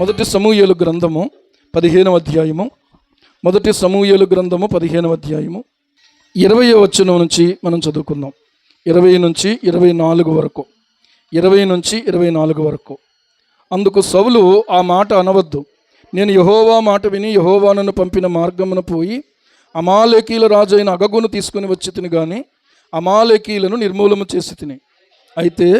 మొదటి సమూయేలు గ్రంథము 15వ అధ్యాయము. మొదటి సమూయేలు గ్రంథము 15వ అధ్యాయము 20వ వచనం నుంచి మనం చదువుకుందాం. 20 నుంచి 24 వరకు. 20 నుంచి 24 వరకు. అందుకు సౌలు, ఆ మాట అనవద్దు, నేను యెహోవా మాట విని యెహోవా నన్ను పంపిన మార్గమున పోయి అమాలేకీల రాజు అయిన అగగును తీసుకుని వచ్చి తిని గాని అమాలేకీలను నిర్మూలము చేసి తిని. అయితే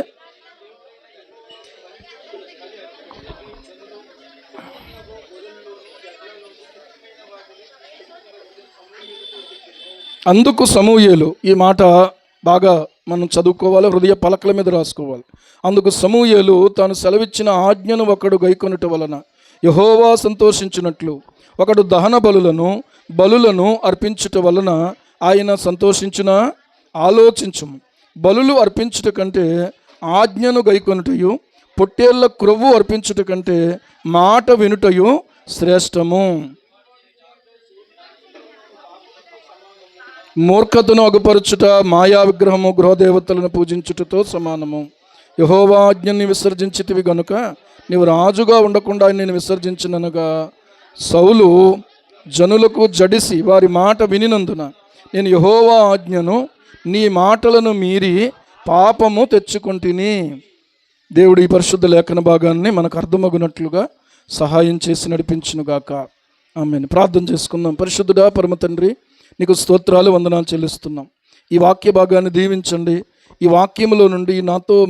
అందుకు సమూయేలు, ఈ మాట బాగా మనం చదువుకోవాలి, హృదయ పలకల మీద రాసుకోవాలి. అందుకు సమూయేలు తాను సెలవిచ్చిన ఆజ్ఞను ఒకడు గైకొనుట వలన యెహోవా సంతోషించినట్లు ఒకడు దహన బలులను అర్పించుట వలన ఆయన సంతోషించున ఆలోచించుము. బలులు అర్పించుట కంటే ఆజ్ఞను గైకొనుటయు, పొట్టేళ్ల క్రొవ్వు అర్పించుట కంటే మాట వినుటయు శ్రేష్టము. మూర్ఖతను అగుపరచుట మాయా విగ్రహము గృహదేవతలను పూజించుటతో సమానము. యెహోవా ఆజ్ఞని విసర్జించితివి గనుక నీవు రాజుగా ఉండకుండా నేను విసర్జించిననుగా సౌలు జనులకు జడిసి వారి మాట వినినందున నేను యెహోవా ఆజ్ఞను నీ మాటలను మీరి పాపము తెచ్చుకొంటిని. దేవుడు ఈ పరిశుద్ధ లేఖన భాగాన్ని మనకు అర్థమగునట్లుగా సహాయం చేసి నడిపించునుగాక. ఆమేన్. ప్రార్థన చేసుకుందాం. పరిశుద్ధుడా పరమ తండ్రి, నీకు స్తోత్రాలు, వందనాలు చెల్లిస్తున్నాం. ఈ వాక్య భాగాన్ని దీవించండి. ఈ వాక్యములో నుండి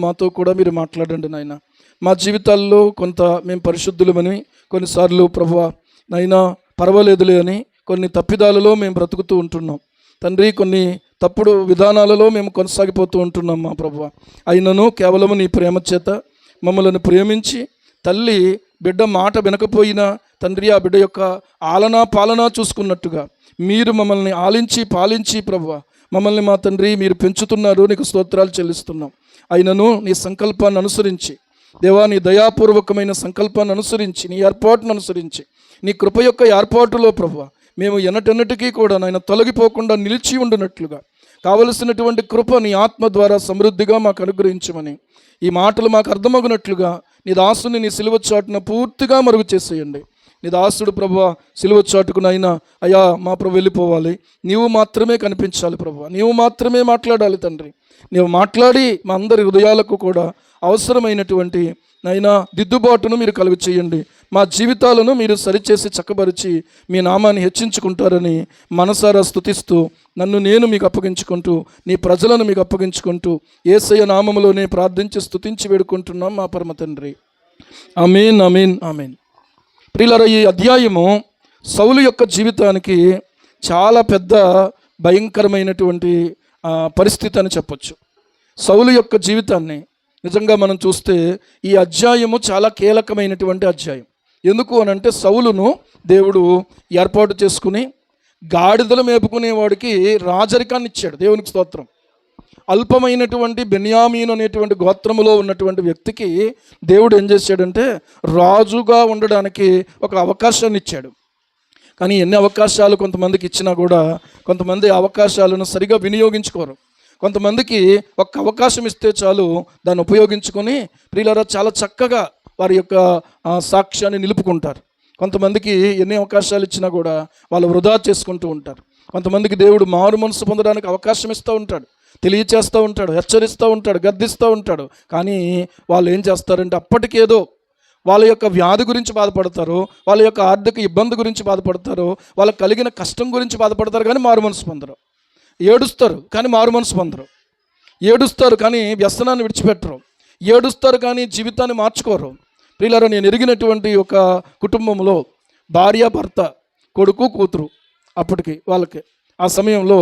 మాతో కూడా మీరు మాట్లాడండి నాయన. మా జీవితాల్లో కొంత మేము పరిశుద్ధులమని, కొన్నిసార్లు ప్రభువా నైనా పర్వాలేదులే అని కొన్ని తప్పిదాలలో మేము బ్రతుకుతూ ఉంటున్నాం తండ్రి. కొన్ని తప్పుడు విధానాలలో మేము కొనసాగిపోతూ ఉంటున్నాం మా ప్రభువా. అయినను కేవలము నీ ప్రేమ చేత మమ్మల్ని ప్రేమించి తల్లి బిడ్డ మాట వినకపోయినా తండ్రి ఆ బిడ్డ యొక్క ఆలనా పాలనా చూసుకున్నట్టుగా మీరు మమ్మల్ని ఆలించి పాలించి ప్రభువా మమ్మల్ని మా తండ్రి మీరు పెంచుతున్నారు. నీకు స్తోత్రాలు చెల్లిస్తున్నాం. అయినను నీ సంకల్పాన్ని అనుసరించి దేవా, నీ దయాపూర్వకమైన సంకల్పాన్ని అనుసరించి, నీ ఏర్పాటును అనుసరించి, నీ కృప యొక్క ఏర్పాటులో ప్రభువా మేము ఎన్నటన్నిటికీ కూడా నాయన తొలగిపోకుండా నిలిచి ఉండునట్లుగా కావలసినటువంటి కృప నీ ఆత్మ ద్వారా సమృద్ధిగా మాకు అనుగ్రహించమని, ఈ మాటలు మాకు అర్థమగునట్లుగా నీ దాసుని నీ సిలువ చాటున పూర్తిగా మరుగు చేసేయండి. నీ దాసుడు ప్రభువా సిలువ చాటుకునైనా అయ్యా మా ప్రభు వెళ్ళిపోవాలి, నీవు మాత్రమే కనిపించాలి ప్రభువా, నీవు మాత్రమే మాట్లాడాలి తండ్రి. నీవు మాట్లాడి మా అందరి హృదయాలకు కూడా అవసరమైనటువంటి నైనా దిద్దుబాటును మీరు కలుగు చేయండి. మా జీవితాలను మీరు సరిచేసి చక్కబరిచి మీ నామాన్ని హెచ్చించుకుంటారని మనసారా స్తుతిస్తూ నన్ను నేను మీకు అప్పగించుకుంటూ నీ ప్రజలను మీకు అప్పగించుకుంటూ యేసయ్య నామములోనే ప్రార్థించి స్తుతించి వేడుకుంటున్నాం మా పరమ తండ్రి. ఆమేన్, ఆమేన్, ఆమేన్. ప్రియులారా, ఈ అధ్యాయము సౌలు యొక్క జీవితానికి చాలా పెద్ద భయంకరమైనటువంటి పరిస్థితి అని చెప్పొచ్చు. సౌలు యొక్క జీవితాన్ని నిజంగా మనం చూస్తే ఈ అధ్యాయము చాలా కీలకమైనటువంటి అధ్యాయం. ఎందుకు అనంటే సౌలును దేవుడు ఏర్పాటు చేసుకుని గాడిదలు మేపుకునేవాడికి రాజరికాన్ని ఇచ్చాడు. దేవునికి స్తోత్రం. అల్పమైనటువంటి బెన్యామీను అనేటువంటి గోత్రములో ఉన్నటువంటి వ్యక్తికి దేవుడు ఏం చేశాడంటే రాజుగా ఉండడానికి ఒక అవకాశాన్ని ఇచ్చాడు. కానీ ఎన్ని అవకాశాలు కొంతమందికి ఇచ్చినా కూడా కొంతమంది అవకాశాలను సరిగా వినియోగించుకోరు. కొంతమందికి ఒక్క అవకాశం ఇస్తే చాలు దాన్ని ఉపయోగించుకొని ప్రియులారా చాలా చక్కగా వారి యొక్క సాక్ష్యాన్ని నిలుపుకుంటారు. కొంతమందికి ఎన్ని అవకాశాలు ఇచ్చినా కూడా వాళ్ళు వృధా చేసుకుంటూ ఉంటారు. కొంతమందికి దేవుడు మారు మనసు పొందడానికి అవకాశం ఇస్తూ ఉంటాడు, తెలియచేస్తూ ఉంటాడు, హెచ్చరిస్తూ ఉంటాడు, గద్దిస్తూ ఉంటాడు. కానీ వాళ్ళు ఏం చేస్తారంటే అప్పటికేదో వాళ్ళ యొక్క వ్యాధి గురించి బాధపడతారు, వాళ్ళ యొక్క ఆర్థిక ఇబ్బంది గురించి బాధపడతారు, వాళ్ళకి కలిగిన కష్టం గురించి బాధపడతారు, కానీ మారు మనసు పొందరు. ఏడుస్తారు కానీ మారు మనసు పొందరు. ఏడుస్తారు కానీ వ్యసనాన్ని విడిచిపెట్టరు. ఏడుస్తారు కానీ జీవితాన్ని మార్చుకోరు. ప్రియులారా, నేను ఎరిగినటువంటి ఒక కుటుంబంలో భార్య భర్త, కొడుకు కూతురు, అప్పటికి వాళ్ళకి ఆ సమయంలో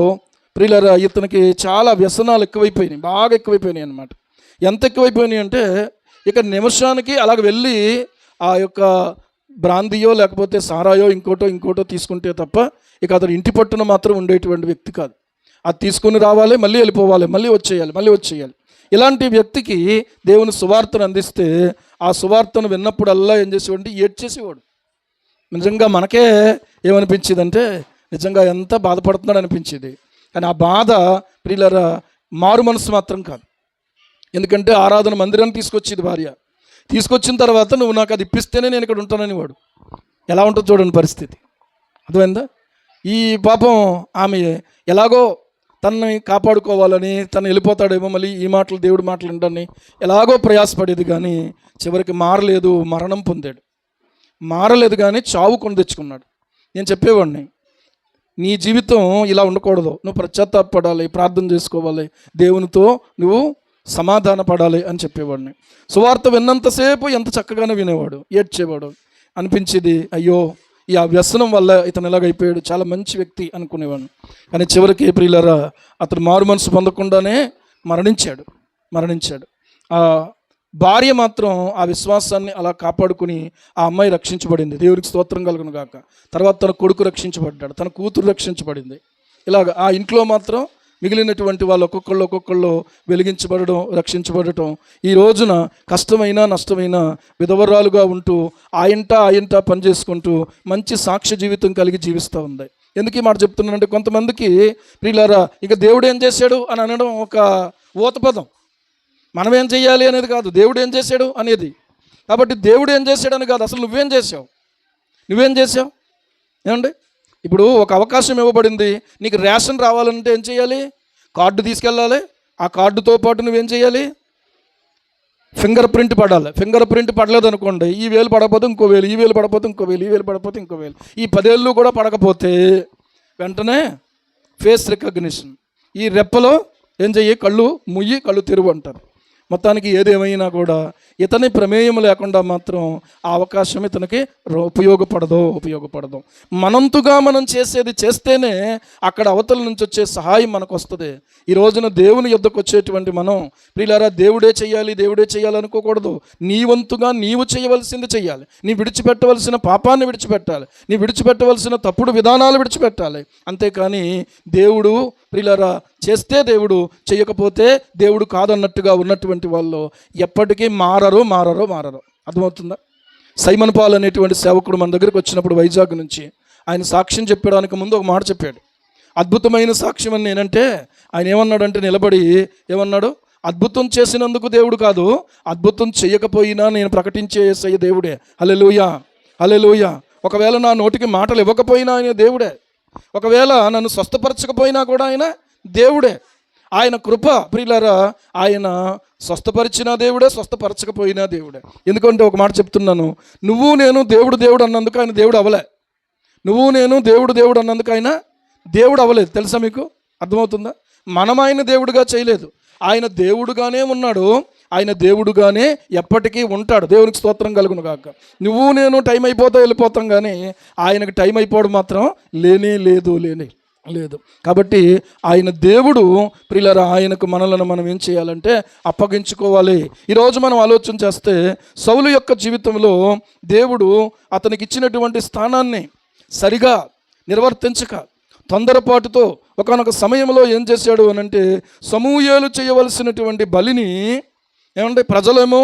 ప్రియులారా ఇతనికి చాలా వ్యసనాలు ఎక్కువైపోయినాయి, బాగా ఎక్కువైపోయినాయి అన్నమాట. ఎంత ఎక్కువైపోయినాయి అంటే ఇక నిమిషానికి అలాగ వెళ్ళి ఆ యొక్క బ్రాందీయో లేకపోతే సారాయో ఇంకోటో తీసుకుంటే తప్ప ఇక అతను ఇంటి పట్టున మాత్రం ఉండేటువంటి వ్యక్తి కాదు. అది తీసుకుని రావాలి, మళ్ళీ వెళ్ళిపోవాలి, మళ్ళీ వచ్చేయాలి. ఇలాంటి వ్యక్తికి దేవుని సువార్తను అందిస్తే ఆ సువార్తను విన్నప్పుడల్లా ఏం చేసేవాడు, ఏడ్చేసేవాడు. నిజంగా మనకే ఏమనిపించేదంటే నిజంగా ఎంత బాధపడుతున్నాడు అనిపించేది. కానీ ఆ బాధ ప్రియులారా మారు మనసు మాత్రం కాదు. ఎందుకంటే ఆరాధన మందిరాన్ని తీసుకొచ్చేది భార్య, తీసుకొచ్చిన తర్వాత నువ్వు నాకు అది ఇప్పిస్తేనే నేను ఇక్కడ ఉంటానని వాడు ఎలా ఉంటుందో చూడండి పరిస్థితి. అర్థమైందా? ఈ పాపం ఆమె ఎలాగో తనని కాపాడుకోవాలని తను వెళ్ళిపోతాడేమో మళ్ళీ ఈ మాటలు దేవుడి మాటలు వింటాన్ని ఎలాగో ప్రయాసపడేది, కానీ చివరికి మారలేదు, మరణం పొందాడు. మారలేదు కానీ చావు కొని తెచ్చుకున్నాడు. నేను చెప్పేవాడిని, నీ జీవితం ఇలా ఉండకూడదు, నువ్వు పశ్చాత్తాపడాలి, ప్రార్థన చేసుకోవాలి, దేవునితో నువ్వు సమాధాన పడాలి అని చెప్పేవాడిని. సువార్త విన్నంతసేపు ఎంత చక్కగానే వినేవాడు, ఏడ్చేవాడు. అనిపించేది అయ్యో ఈ ఆ వ్యసనం వల్ల ఇతను ఎలాగైపోయాడు, చాలా మంచి వ్యక్తి అనుకునేవాడిని. కానీ చివరికి ప్రియులారా అతను మారు మనసు పొందకుండానే మరణించాడు. ఆ భార్య మాత్రం ఆ విశ్వాసాన్ని అలా కాపాడుకుని ఆ అమ్మాయి రక్షించబడింది. దేవుడికి స్తోత్రం కలుగును గాక. తర్వాత తన కొడుకు రక్షించబడ్డాడు, తన కూతురు రక్షించబడింది. ఇలాగ ఆ ఇంట్లో మాత్రం మిగిలినటువంటి వాళ్ళు ఒక్కొక్కళ్ళు వెలిగించబడడం, రక్షించబడటం. ఈ రోజున కష్టమైన నష్టమైన విధవరాలుగా ఉంటూ ఆయంట పనిచేసుకుంటూ మంచి సాక్ష్య జీవితం కలిగి జీవిస్తూ ఉంది. ఎందుకు ఈ మాట చెప్తున్నానంటే, కొంతమందికి ప్రియులారా ఇక దేవుడు ఏం చేశాడు అని అనడం ఒక ఊతపదం. మనం ఏం చెయ్యాలి అనేది కాదు, దేవుడు ఏం చేశాడు అనేది. కాబట్టి దేవుడు ఏం చేశాడని కాదు, అసలు నువ్వేం చేసావు ఏమండి? ఇప్పుడు ఒక అవకాశం ఇవ్వబడింది, నీకు రేషన్ రావాలంటే ఏం చేయాలి? కార్డు తీసుకెళ్ళాలి. ఆ కార్డుతో పాటు నువ్వేం చేయాలి? ఫింగర్ ప్రింట్ పడాలి. ఫింగర్ ప్రింట్ పడలేదనుకోండి, ఈ వేలు పడకపోతే ఇంకో వేలు, ఈ వేలు పడకపోతే ఇంకో వేలు, ఈ వేలు పడకపోతే ఇంకో వేలు, ఈ 10 ఏళ్ళు కూడా పడకపోతే వెంటనే ఫేస్ రికగ్నిషన్. ఈ రెప్పలో ఏం చెయ్యి? కళ్ళు ముయ్యి కళ్ళు తెరువు అంటారు. మొత్తానికి ఏదేమైనా కూడా ఇతని ప్రమేయం లేకుండా మాత్రం ఆ అవకాశం ఇతనికి ఉపయోగపడదు. మనంతుగా మనం చేసేది చేస్తేనే అక్కడ అవతల నుంచి వచ్చే సహాయం మనకు వస్తుంది. ఈ రోజున దేవుని యొద్దకు వచ్చేటువంటి మనం ప్రియులారా దేవుడే చేయాలి అనుకోకూడదు. నీ వంతుగా నీవు చేయవలసింది చేయాలి. నీ విడిచిపెట్టవలసిన పాపాన్ని విడిచిపెట్టాలి, నీ విడిచిపెట్టవలసిన తప్పుడు విధానాలు విడిచిపెట్టాలి. అంతేకాని దేవుడు ప్రియులారా చేస్తే దేవుడు, చేయకపోతే దేవుడు కాదన్నట్టుగా ఉన్నటువంటి వాళ్ళు ఎప్పటికీ మారరు. అర్థమవుతుందా? సైమన్ పాల్ అనేటువంటి సేవకుడు మన దగ్గరికి వచ్చినప్పుడు వైజాగ్ నుంచి ఆయన సాక్ష్యం చెప్పడానికి ముందు ఒక మాట చెప్పాడు. అద్భుతమైన సాక్ష్యం అని నేనంటే ఆయన ఏమన్నాడంటే, నిలబడి ఏమన్నాడు? అద్భుతం చేసినందుకు దేవుడు కాదు, అద్భుతం చేయకపోయినా నేను ప్రకటించే యేసయ్య దేవుడే. హల్లెలూయా. ఒకవేళ నా నోటికి మాటలు ఇవ్వకపోయినా ఆయన దేవుడే, ఒకవేళ నన్ను స్వస్థపరచకపోయినా కూడా ఆయన దేవుడే. ఆయన కృప ప్రియులారా, ఆయన స్వస్థపరిచిన దేవుడే, స్వస్థపరచకపోయినా దేవుడే. ఎందుకంటే ఒక మాట చెప్తున్నాను, నువ్వు నేను దేవుడు అన్నందుకు ఆయన దేవుడు అవ్వలే. నువ్వు నేను దేవుడు అన్నందుకు ఆయన దేవుడు అవ్వలేదు. తెలుసా మీకు? అర్థమవుతుందా? మనం ఆయన దేవుడిగా చేయలేదు. ఆయన దేవుడుగానే ఉన్నాడు, ఆయన దేవుడుగానే ఎప్పటికీ ఉంటాడు. దేవునికి స్తోత్రం కలుగును గాక. నువ్వు నేను టైం అయిపోతా వెళ్ళిపోతాం, కానీ ఆయనకు టైం అయిపోవడం మాత్రం లేనే లేదు. కాబట్టి ఆయన దేవుడు ప్రియులారా, ఆయనకు మనలను మనం ఏం చేయాలంటే అప్పగించుకోవాలి. ఈరోజు మనం ఆలోచన చేస్తే సౌలు యొక్క జీవితంలో దేవుడు అతనికి ఇచ్చినటువంటి స్థానాన్ని సరిగా నిర్వర్తించక తొందరపాటుతో ఒకానొక సమయంలో ఏం చేశాడు అనంటే, సమూయేలు చేయవలసినటువంటి బలిని ఏమంటే ప్రజలేమో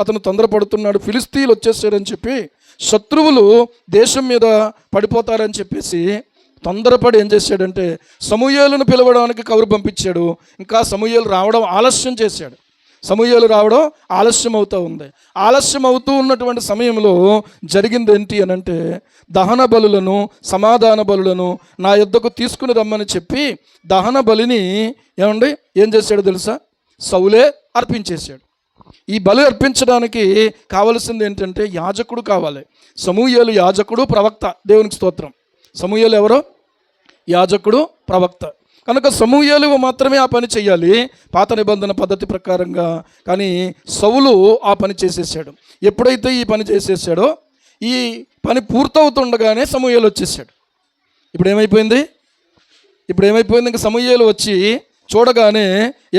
అతను తొందరపడుతున్నాడు, ఫిలిస్తీన్లు వచ్చేసారని చెప్పి, శత్రువులు దేశం మీద పడిపోతారని చెప్పేసి తొందరపడి ఏం చేశాడంటే సమూయేలును పిలవడానికి కబురు పంపించాడు. ఇంకా సమూయేలు రావడం ఆలస్యం చేశాడు. ఆలస్యం అవుతూ ఉంది. ఆలస్యం అవుతూ ఉన్నటువంటి సమయంలో జరిగింది ఏంటి అనంటే, దహన బలులను సమాధాన బలులను నా యొద్దకు తీసుకుని రమ్మని చెప్పి దహన బలిని ఏం చేశాడు తెలుసా? సౌలే అర్పించేశాడు. ఈ బలి అర్పించడానికి కావలసింది ఏంటంటే యాజకుడు కావాలి. సమూయేలు యాజకుడు, ప్రవక్త. దేవునికి స్తోత్రం. సమూయేలు ఎవరో? యాజకుడు, ప్రవక్త. కనుక సమూయేలు మాత్రమే ఆ పని చేయాలి పాత నిబంధన పద్ధతి ప్రకారంగా. కానీ సౌలు ఆ పని చేసేసాడు. ఎప్పుడైతే ఈ పని చేసేసాడో, ఈ పని పూర్తవుతుండగానే సమూయేలు వచ్చేసాడు. ఇప్పుడు ఏమైపోయింది? ఇంక సమూయేలు వచ్చి చూడగానే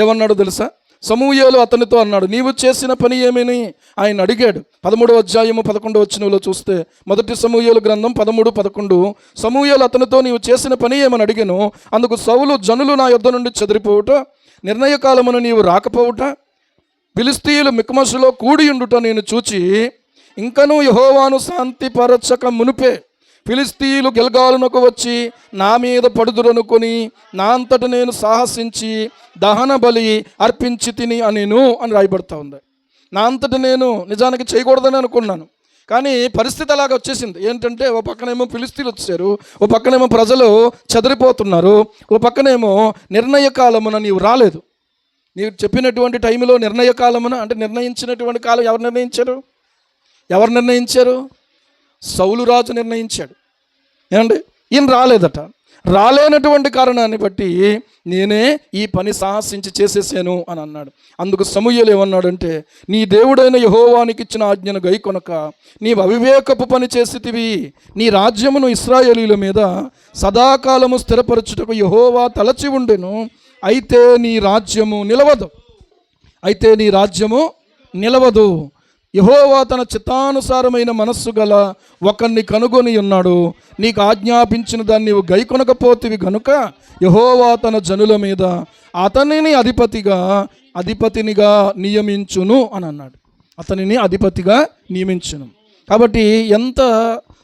ఏమన్నాడు తెలుసా? సమూయేలు అతనితో అన్నాడు, నీవు చేసిన పని ఏమని ఆయన అడిగాడు. 13వ అధ్యాయము 11వ వచనంలో చూస్తే, మొదటి సమూయేలు గ్రంథం 13:11, సమూయేలు అతనితో నీవు చేసిన పని ఏమని అడిగాను. అందుకు సౌలు, జనులు నా యొద్ద నుండి చెదిరిపోవుట, నిర్ణయకాలమును నీవు రాకపోవుట, ఫిలిష్తీయులు మిక్మషులో కూడియుండుట నేను చూచి, ఇంకనూ యెహోవాను శాంతిపరచక మునుపే ఫిలిష్తీయులు గిల్గాలునకు వచ్చి నా మీద పడుదురనుకొని నా అంతట నేను సాహసించి దహన బలి అర్పించి తిని అని రాయబడతా ఉంది. నా అంతటి నేను నిజానికి చేయకూడదని అనుకున్నాను. కానీ పరిస్థితి అలాగ వచ్చేసింది. ఏంటంటే ఓ పక్కనేమో ఫిలిస్తీన్లు వచ్చారు, ఓ పక్కనేమో ప్రజలు చెదిరిపోతున్నారు, ఓ పక్కనేమో నిర్ణయ కాలమున నీవు రాలేదు. నీవు చెప్పినటువంటి టైంలో నిర్ణయ కాలమున, అంటే నిర్ణయించినటువంటి కాలం ఎవరు నిర్ణయించారు? సౌలు రాజు నిర్ణయించాడు. ఏమండి, ఈయన రాలేదట. రాలేనటువంటి కారణాన్ని బట్టి నేనే ఈ పని సాహసించి చేసేసాను అని అన్నాడు. అందుకు సమూయేలు ఏమన్నాడంటే, నీ దేవుడైన యెహోవానికి ఇచ్చిన ఆజ్ఞను గైకొనక నీవు అవివేకపు పని చేసితివి. నీ రాజ్యమును ఇశ్రాయేలీయుల మీద సదాకాలము స్థిరపరచుటకు యెహోవా తలచి ఉండెను. అయితే నీ రాజ్యము నిలవదు. యెహోవా తన చిత్తానుసారమైన మనస్సు గల ఒకరిని కనుగొని ఉన్నాడు. నీకు ఆజ్ఞాపించిన దాన్ని నీవు గైకొనకపోతివి గనుక యెహోవా తన జనుల మీద అతనిని అధిపతినిగా నియమించును అని అన్నాడు. అతనిని అధిపతిగా నియమించును. కాబట్టి ఎంత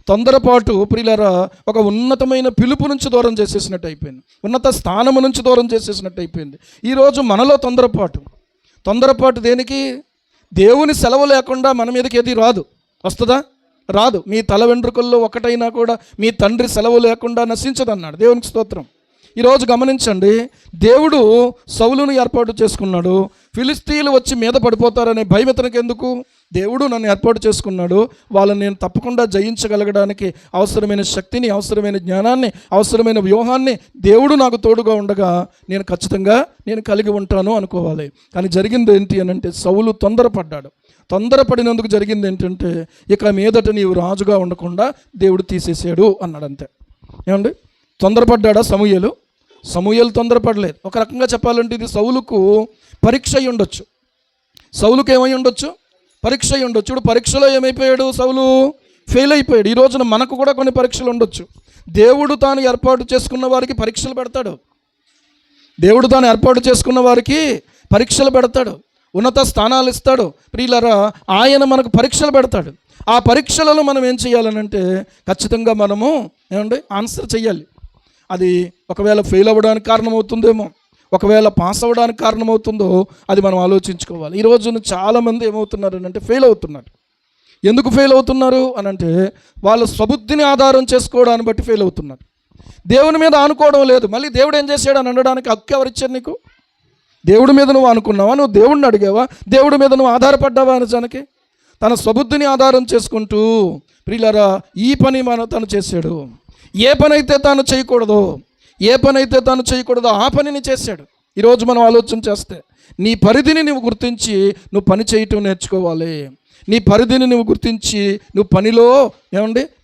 తొందరపాటు ప్రియులారా, ఒక ఉన్నతమైన పిలుపు నుంచి దూరం చేసేసినట్టు అయిపోయింది, ఉన్నత స్థానము నుంచి దూరం చేసేసినట్టు అయిపోయింది. ఈరోజు మనలో తొందరపాటు దేనికి? దేవుని సెలవు లేకుండా మన మీదకి ఏది వస్తుందా? రాదు. మీ తల వెంట్రుకల్లో ఒకటైనా కూడా మీ తండ్రి సెలవు లేకుండా నశించదన్నాడు. దేవునికి స్తోత్రం. ఈరోజు గమనించండి, దేవుడు సౌలును ఏర్పాటు చేసుకున్నాడు. ఫిలిస్తీన్లు వచ్చి మీద పడిపోతారనే భయం ఇతనికి ఎందుకు? దేవుడు నన్ను ఏర్పాటు చేసుకున్నాడు, వాళ్ళని నేను తప్పకుండా జయించగలగడానికి అవసరమైన శక్తిని, అవసరమైన జ్ఞానాన్ని, అవసరమైన వ్యూహాన్ని దేవుడు నాకు తోడుగా ఉండగా నేను ఖచ్చితంగా కలిగి ఉంటాను అనుకోవాలి. కానీ జరిగింది ఏంటి అని అంటే, సౌలు తొందరపడినందుకు జరిగింది ఏంటంటే, ఇక మీదట నీవు రాజుగా ఉండకుండా దేవుడు తీసేసాడు అన్నాడు. అంతే. ఏమండి, తొందరపడ్డా సమూయేలు తొందరపడలేదు. ఒక రకంగా చెప్పాలంటే ఇది సౌలుకు పరీక్ష అయి ఉండొచ్చు. సౌలుకు ఏమై ఉండొచ్చు? పరీక్ష అయి ఉండొచ్చు. ఇప్పుడు పరీక్షలో ఏమైపోయాడు? సౌలు ఫెయిల్ అయిపోయాడు. ఈ రోజున మనకు కూడా కొన్ని పరీక్షలు ఉండొచ్చు. దేవుడు తాను ఏర్పాటు చేసుకున్న వారికి పరీక్షలు పెడతాడు. ఉన్నత స్థానాలు ఇస్తాడు. ప్రియులారా, ఆయన మనకు పరీక్షలు పెడతాడు. ఆ పరీక్షలలో మనం ఏం చేయాలనంటే ఖచ్చితంగా మనము ఆన్సర్ చెయ్యాలి. అది ఒకవేళ ఫెయిల్ అవ్వడానికి కారణమవుతుందేమో, ఒకవేళ పాస్ అవ్వడానికి కారణమవుతుందో అది మనం ఆలోచించుకోవాలి. ఈ రోజున చాలామంది ఏమవుతున్నారు అంటే ఫెయిల్ అవుతున్నారు. ఎందుకు ఫెయిల్ అవుతున్నారు అని అంటే, వాళ్ళ స్వబుద్ధిని ఆధారం చేసుకోవడాన్ని బట్టి ఫెయిల్ అవుతున్నారు. దేవుని మీద ఆనుకోవడం లేదు. మళ్ళీ దేవుడు ఏం చేశాడు అని అనడానికి హక్కు ఎవరిచ్చారు నీకు? దేవుడి మీద నువ్వు అనుకున్నావా? నువ్వు దేవుడిని అడిగావా? దేవుడి మీద నువ్వు ఆధారపడ్డావా? నిజానికి తన స్వబుద్ధిని ఆధారం చేసుకుంటూ ప్రియులారా ఈ పని తను చేశాడు. ఏ పని అయితే తాను చేయకూడదో ఆ పనిని చేశాడు. ఈరోజు మనం ఆలోచన చేస్తే నీ పరిధిని నువ్వు గుర్తించి నువ్వు పని చేయటం నేర్చుకోవాలి. నీ పరిధిని నువ్వు గుర్తించి నువ్వు పనిలో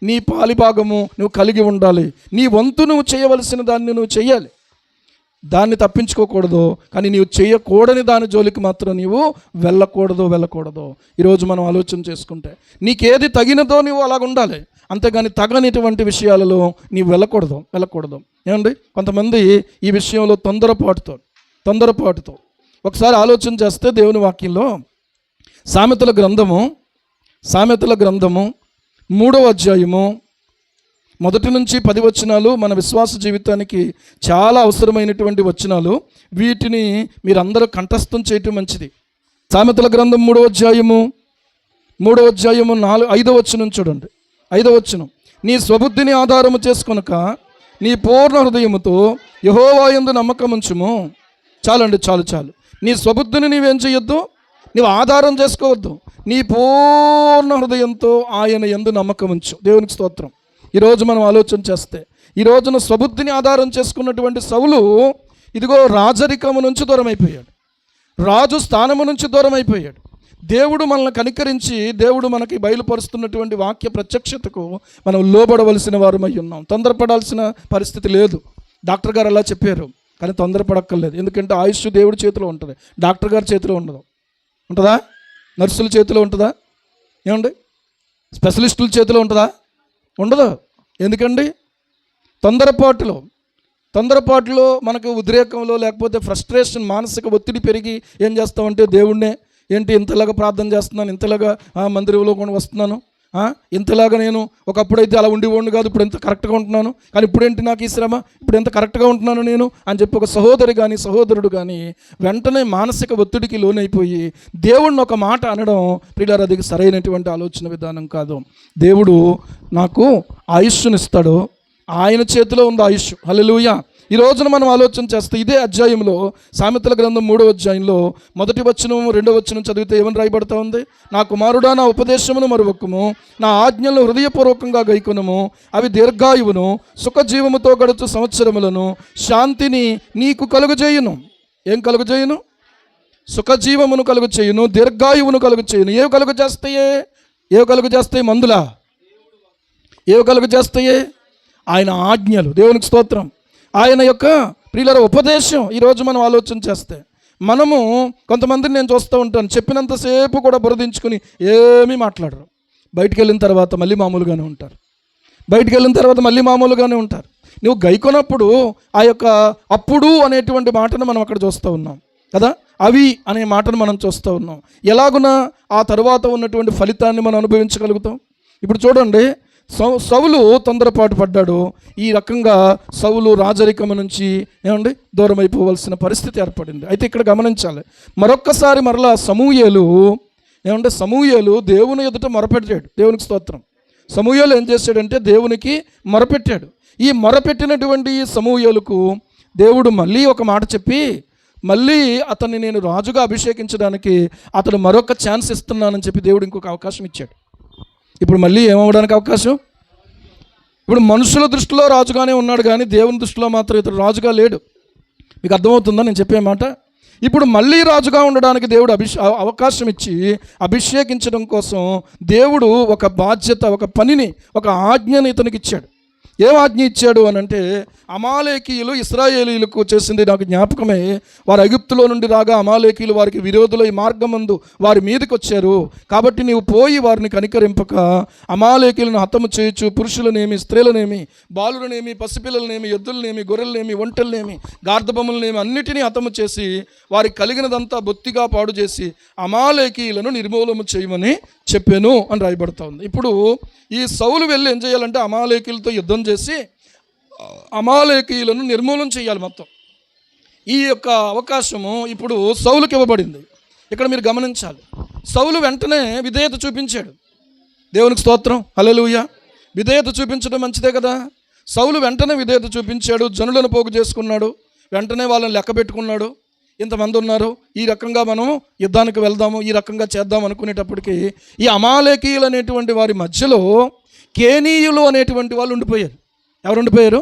నీ పాలిభాగము నువ్వు కలిగి ఉండాలి. నీ వంతు నువ్వు చేయవలసిన దాన్ని నువ్వు చెయ్యాలి. దాన్ని తప్పించుకోకూడదు. కానీ నీవు చేయకూడని దాని జోలికి మాత్రం నీవు వెళ్ళకూడదు. ఈరోజు మనం ఆలోచన చేసుకుంటే నీకేది తగినదో నువ్వు అలాగ ఉండాలి. అంతేగాని తగనిటువంటి విషయాలలో నీవు వెళ్ళకూడదు. ఏమండి, కొంతమంది ఈ విషయంలో తొందరపాటుతో ఒకసారి ఆలోచన చేస్తే దేవుని వాక్యంలో సామెతల గ్రంథము 3వ అధ్యాయము 1 నుంచి 10 వచనాలు మన విశ్వాస జీవితానికి చాలా అవసరమైనటువంటి వచనాలు. వీటిని మీరందరూ కంఠస్థం చేయటం మంచిది. సామెతల గ్రంథం 3వ అధ్యాయము 5వ వచనం చూడండి. 5వ వచనం, నీ స్వబుద్ధిని ఆధారము చేసుకొనక నీ పూర్ణ హృదయముతో యెహోవా యందు నమ్మకముంచుము. చాలు. నీ స్వబుద్ధిని నీవేం చేయొద్దు? నీవు ఆధారం చేసుకోవద్దు. నీ పూర్ణ హృదయంతో ఆయన యందు నమ్మకముంచు. దేవునికి స్తోత్రం. ఈరోజు మనం ఆలోచన చేస్తే ఈ రోజున స్వబుద్ధిని ఆధారం చేసుకున్నటువంటి సౌలు ఇదిగో రాజరికము నుంచి దూరం అయిపోయాడు. రాజు స్థానము నుంచి దూరం అయిపోయాడు. దేవుడు మనల్ని కనికరించి దేవుడు మనకి బయలుపరుస్తున్నటువంటి వాక్య ప్రత్యక్షతకు మనం లోబడవలసిన వారమై ఉన్నాం. తొందరపడాల్సిన పరిస్థితి లేదు. డాక్టర్ గారు అలా చెప్పారు, కానీ తొందరపడక్కర్లేదు. ఎందుకంటే ఆయుష్ దేవుడి చేతిలో ఉంటుంది, డాక్టర్ గారి చేతిలో ఉంటుందా? నర్సుల చేతిలో ఉంటుందా? ఏమండి, స్పెషలిస్టుల చేతిలో ఉంటుందా? ఉండదు. ఎందుకండి? తొందరపాటులో మనకు ఉద్రేకంలో లేకపోతే ఫ్రస్ట్రేషన్, మానసిక ఒత్తిడి పెరిగి ఏం చేస్తామంటే దేవుణ్ణే ఇంతలాగా ప్రార్థన చేస్తున్నాను, ఇంతలాగా మందిరంలో కూడా వస్తున్నాను, ఇంతలాగా నేను ఒకప్పుడైతే అలా ఉండేవాడిని కాదు, ఇప్పుడు ఎంత కరెక్ట్గా ఉంటున్నాను, కానీ ఇప్పుడేంటి నాకు ఈ శ్రమ, ఇప్పుడు ఎంత కరెక్ట్గా ఉంటున్నాను నేను అని చెప్పి ఒక సహోదరి కానీ సహోదరుడు కానీ వెంటనే మానసిక ఒత్తిడికి లోనైపోయి దేవుడిని ఒక మాట అనడం ప్రియులారా, అది సరైనటువంటి ఆలోచన విధానం కాదు. దేవుడు నాకు ఆయుష్నిస్తాడు, ఆయన చేతిలో ఉంది ఆయుష్. హల్లెలూయా. ఈ రోజున మనం ఆలోచన చేస్తే ఇదే అధ్యాయంలో సామెతల గ్రంథం 3వ అధ్యాయంలో 1వ వచనం 2వ వచనం చదివితే ఏమని రాయబడతా ఉంది? నా కుమారుడా, నా ఉపదేశమును మరువకుము, నా ఆజ్ఞలను హృదయపూర్వకంగా గైకొనుము, అవి దీర్ఘాయువును, సుఖజీవముతో గడుచు సంవత్సరములను, శాంతిని నీకు కలుగజేయును. ఏం కలుగజేయును? సుఖజీవమును కలుగు చేయును, దీర్ఘాయువును కలుగు చేయును. ఏవి కలుగు చేస్తాయే? ఏవి కలుగు చేస్తాయి? మందులా? ఏవి కలుగు చేస్తాయే? ఆయన ఆజ్ఞలు. దేవునికి స్తోత్రం. ఆయన యొక్క ప్రియుల ఉపదేశం. ఈరోజు మనం ఆలోచన చేస్తే మనము కొంతమందిని నేను చూస్తూ ఉంటాను, చెప్పినంతసేపు కూడా బురదించుకుని ఏమీ మాట్లాడరు, బయటికి వెళ్ళిన తర్వాత మళ్ళీ మామూలుగానే ఉంటారు, బయటికి వెళ్ళిన తర్వాత మళ్ళీ మామూలుగానే ఉంటారు. నువ్వు గైకొన్నప్పుడు ఆ యొక్క అప్పుడు అనేటువంటి మాటను మనం అక్కడ చూస్తూ ఉన్నాం కదా, అవి అనే మాటను మనం చూస్తూ ఉన్నాం. ఎలాగున ఆ తరువాత ఉన్నటువంటి ఫలితాన్ని మనం అనుభవించగలుగుతాం. ఇప్పుడు చూడండి, సౌలు తొందరపాటు పడ్డాడు. ఈ రకంగా సౌలు రాజరికం నుంచి దూరం అయిపోవలసిన పరిస్థితి ఏర్పడింది. అయితే ఇక్కడ గమనించాలి, మరొక్కసారి మరలా సమూయేలు దేవుని ఎదుట మొరపెట్టాడు. దేవునికి స్తోత్రం. సమూయేలు ఏం చేశాడంటే దేవునికి మొరపెట్టాడు. ఈ మొరపెట్టినటువంటి సమూయేలుకు దేవుడు మళ్ళీ ఒక మాట చెప్పి మళ్ళీ అతన్ని నేను రాజుగా అభిషేకించడానికి అతను మరొక ఛాన్స్ ఇస్తున్నానని చెప్పి దేవుడు ఇంకొక అవకాశం ఇచ్చాడు. ఇప్పుడు మళ్ళీ ఏమవడానికి అవకాశం? ఇప్పుడు మనుషుల దృష్టిలో రాజుగానే ఉన్నాడు, కానీ దేవుని దృష్టిలో మాత్రం ఇతడు రాజుగా లేడు. మీకు అర్థమవుతుందా నేను చెప్పే మాట? ఇప్పుడు మళ్ళీ రాజుగా ఉండడానికి దేవుడు అవకాశం ఇచ్చి అభిషేకించడం కోసం దేవుడు ఒక బాధ్యత, ఒక పనిని, ఒక ఆజ్ఞని ఇతనికి ఇచ్చాడు. ఏం ఆజ్ఞ ఇచ్చాడు అని అంటే, అమాలేకీయులు ఇశ్రాయేలీయులకు చేసింది నాకు జ్ఞాపకమే. వారు ఐగుప్తులో నుండి రాగా అమాలేకీయులు వారికి విరోధులు ఈ మార్గమందు వారి మీదకి వచ్చారు. కాబట్టి నీవు పోయి వారిని కనికరింపక అమాలేకీయులను హతము చేయొచ్చు, పురుషులనేమి, స్త్రీలనేమి, బాలులనేమి, పసిపిల్లలనేమి, ఎద్దులనేమి, గొర్రెలనేమి, ఒంటెలనేమి, గార్ధబొమ్మలనేమి అన్నిటినీ హతము చేసి వారికి కలిగినదంతా బొత్తిగా పాడు చేసి అమాలేకీయులను నిర్మూలము చేయమని చెప్పాను అని రాయబడతా ఉంది. ఇప్పుడు ఈ సౌలు వెళ్ళి ఏం చేయాలంటే అమాలేకీయులతో యుద్ధం చేసి అమాలేకీయులను నిర్మూలన చేయాలి మొత్తం. ఈ యొక్క అవకాశము ఇప్పుడు సౌలుకి ఇవ్వబడింది. ఇక్కడ మీరు గమనించాలి, సౌలు వెంటనే విధేయత చూపించాడు. దేవునికి స్తోత్రం. హల్లెలూయా. విధేయత చూపించడం మంచిదే కదా. సౌలు వెంటనే విధేయత చూపించాడు, జనులను పోగు చేసుకున్నాడు, వెంటనే వాళ్ళని లెక్క పెట్టుకున్నాడు. ఇంతమంది ఉన్నారు, ఈ రకంగా మనం యుద్ధానికి వెళ్దాము, ఈ రకంగా చేద్దాం అనుకునేటప్పటికి ఈ అమాలేకీయులు అనేటువంటి వారి మధ్యలో కేనీయులు అనేటువంటి వాళ్ళు ఉండిపోయారు. ఎవరు ఉండిపోయారు?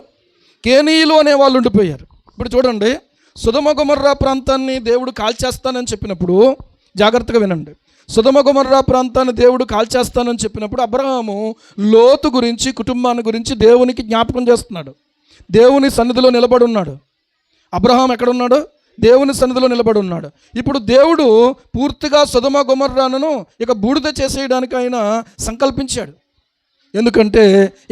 కేనీయులు అనే వాళ్ళు ఉండిపోయారు. ఇప్పుడు చూడండి, సొదొమ గొమొర్రా ప్రాంతాన్ని దేవుడు కాల్చేస్తానని చెప్పినప్పుడు జాగ్రత్తగా వినండి. సొదొమ గొమొర్రా ప్రాంతాన్ని దేవుడు కాల్చేస్తానని చెప్పినప్పుడు అబ్రహాము లోతు గురించి, కుటుంబాన్ని గురించి దేవునికి జ్ఞాపకం చేస్తున్నాడు. దేవుని సన్నిధిలో నిలబడి ఉన్నాడు. అబ్రహాం ఎక్కడున్నాడు? దేవుని సన్నిధిలో నిలబడి ఉన్నాడు. ఇప్పుడు దేవుడు పూర్తిగా సొదొమ గొమొర్రాను ఇక బూడిద చేసేయడానికి ఆయన సంకల్పించాడు. ఎందుకంటే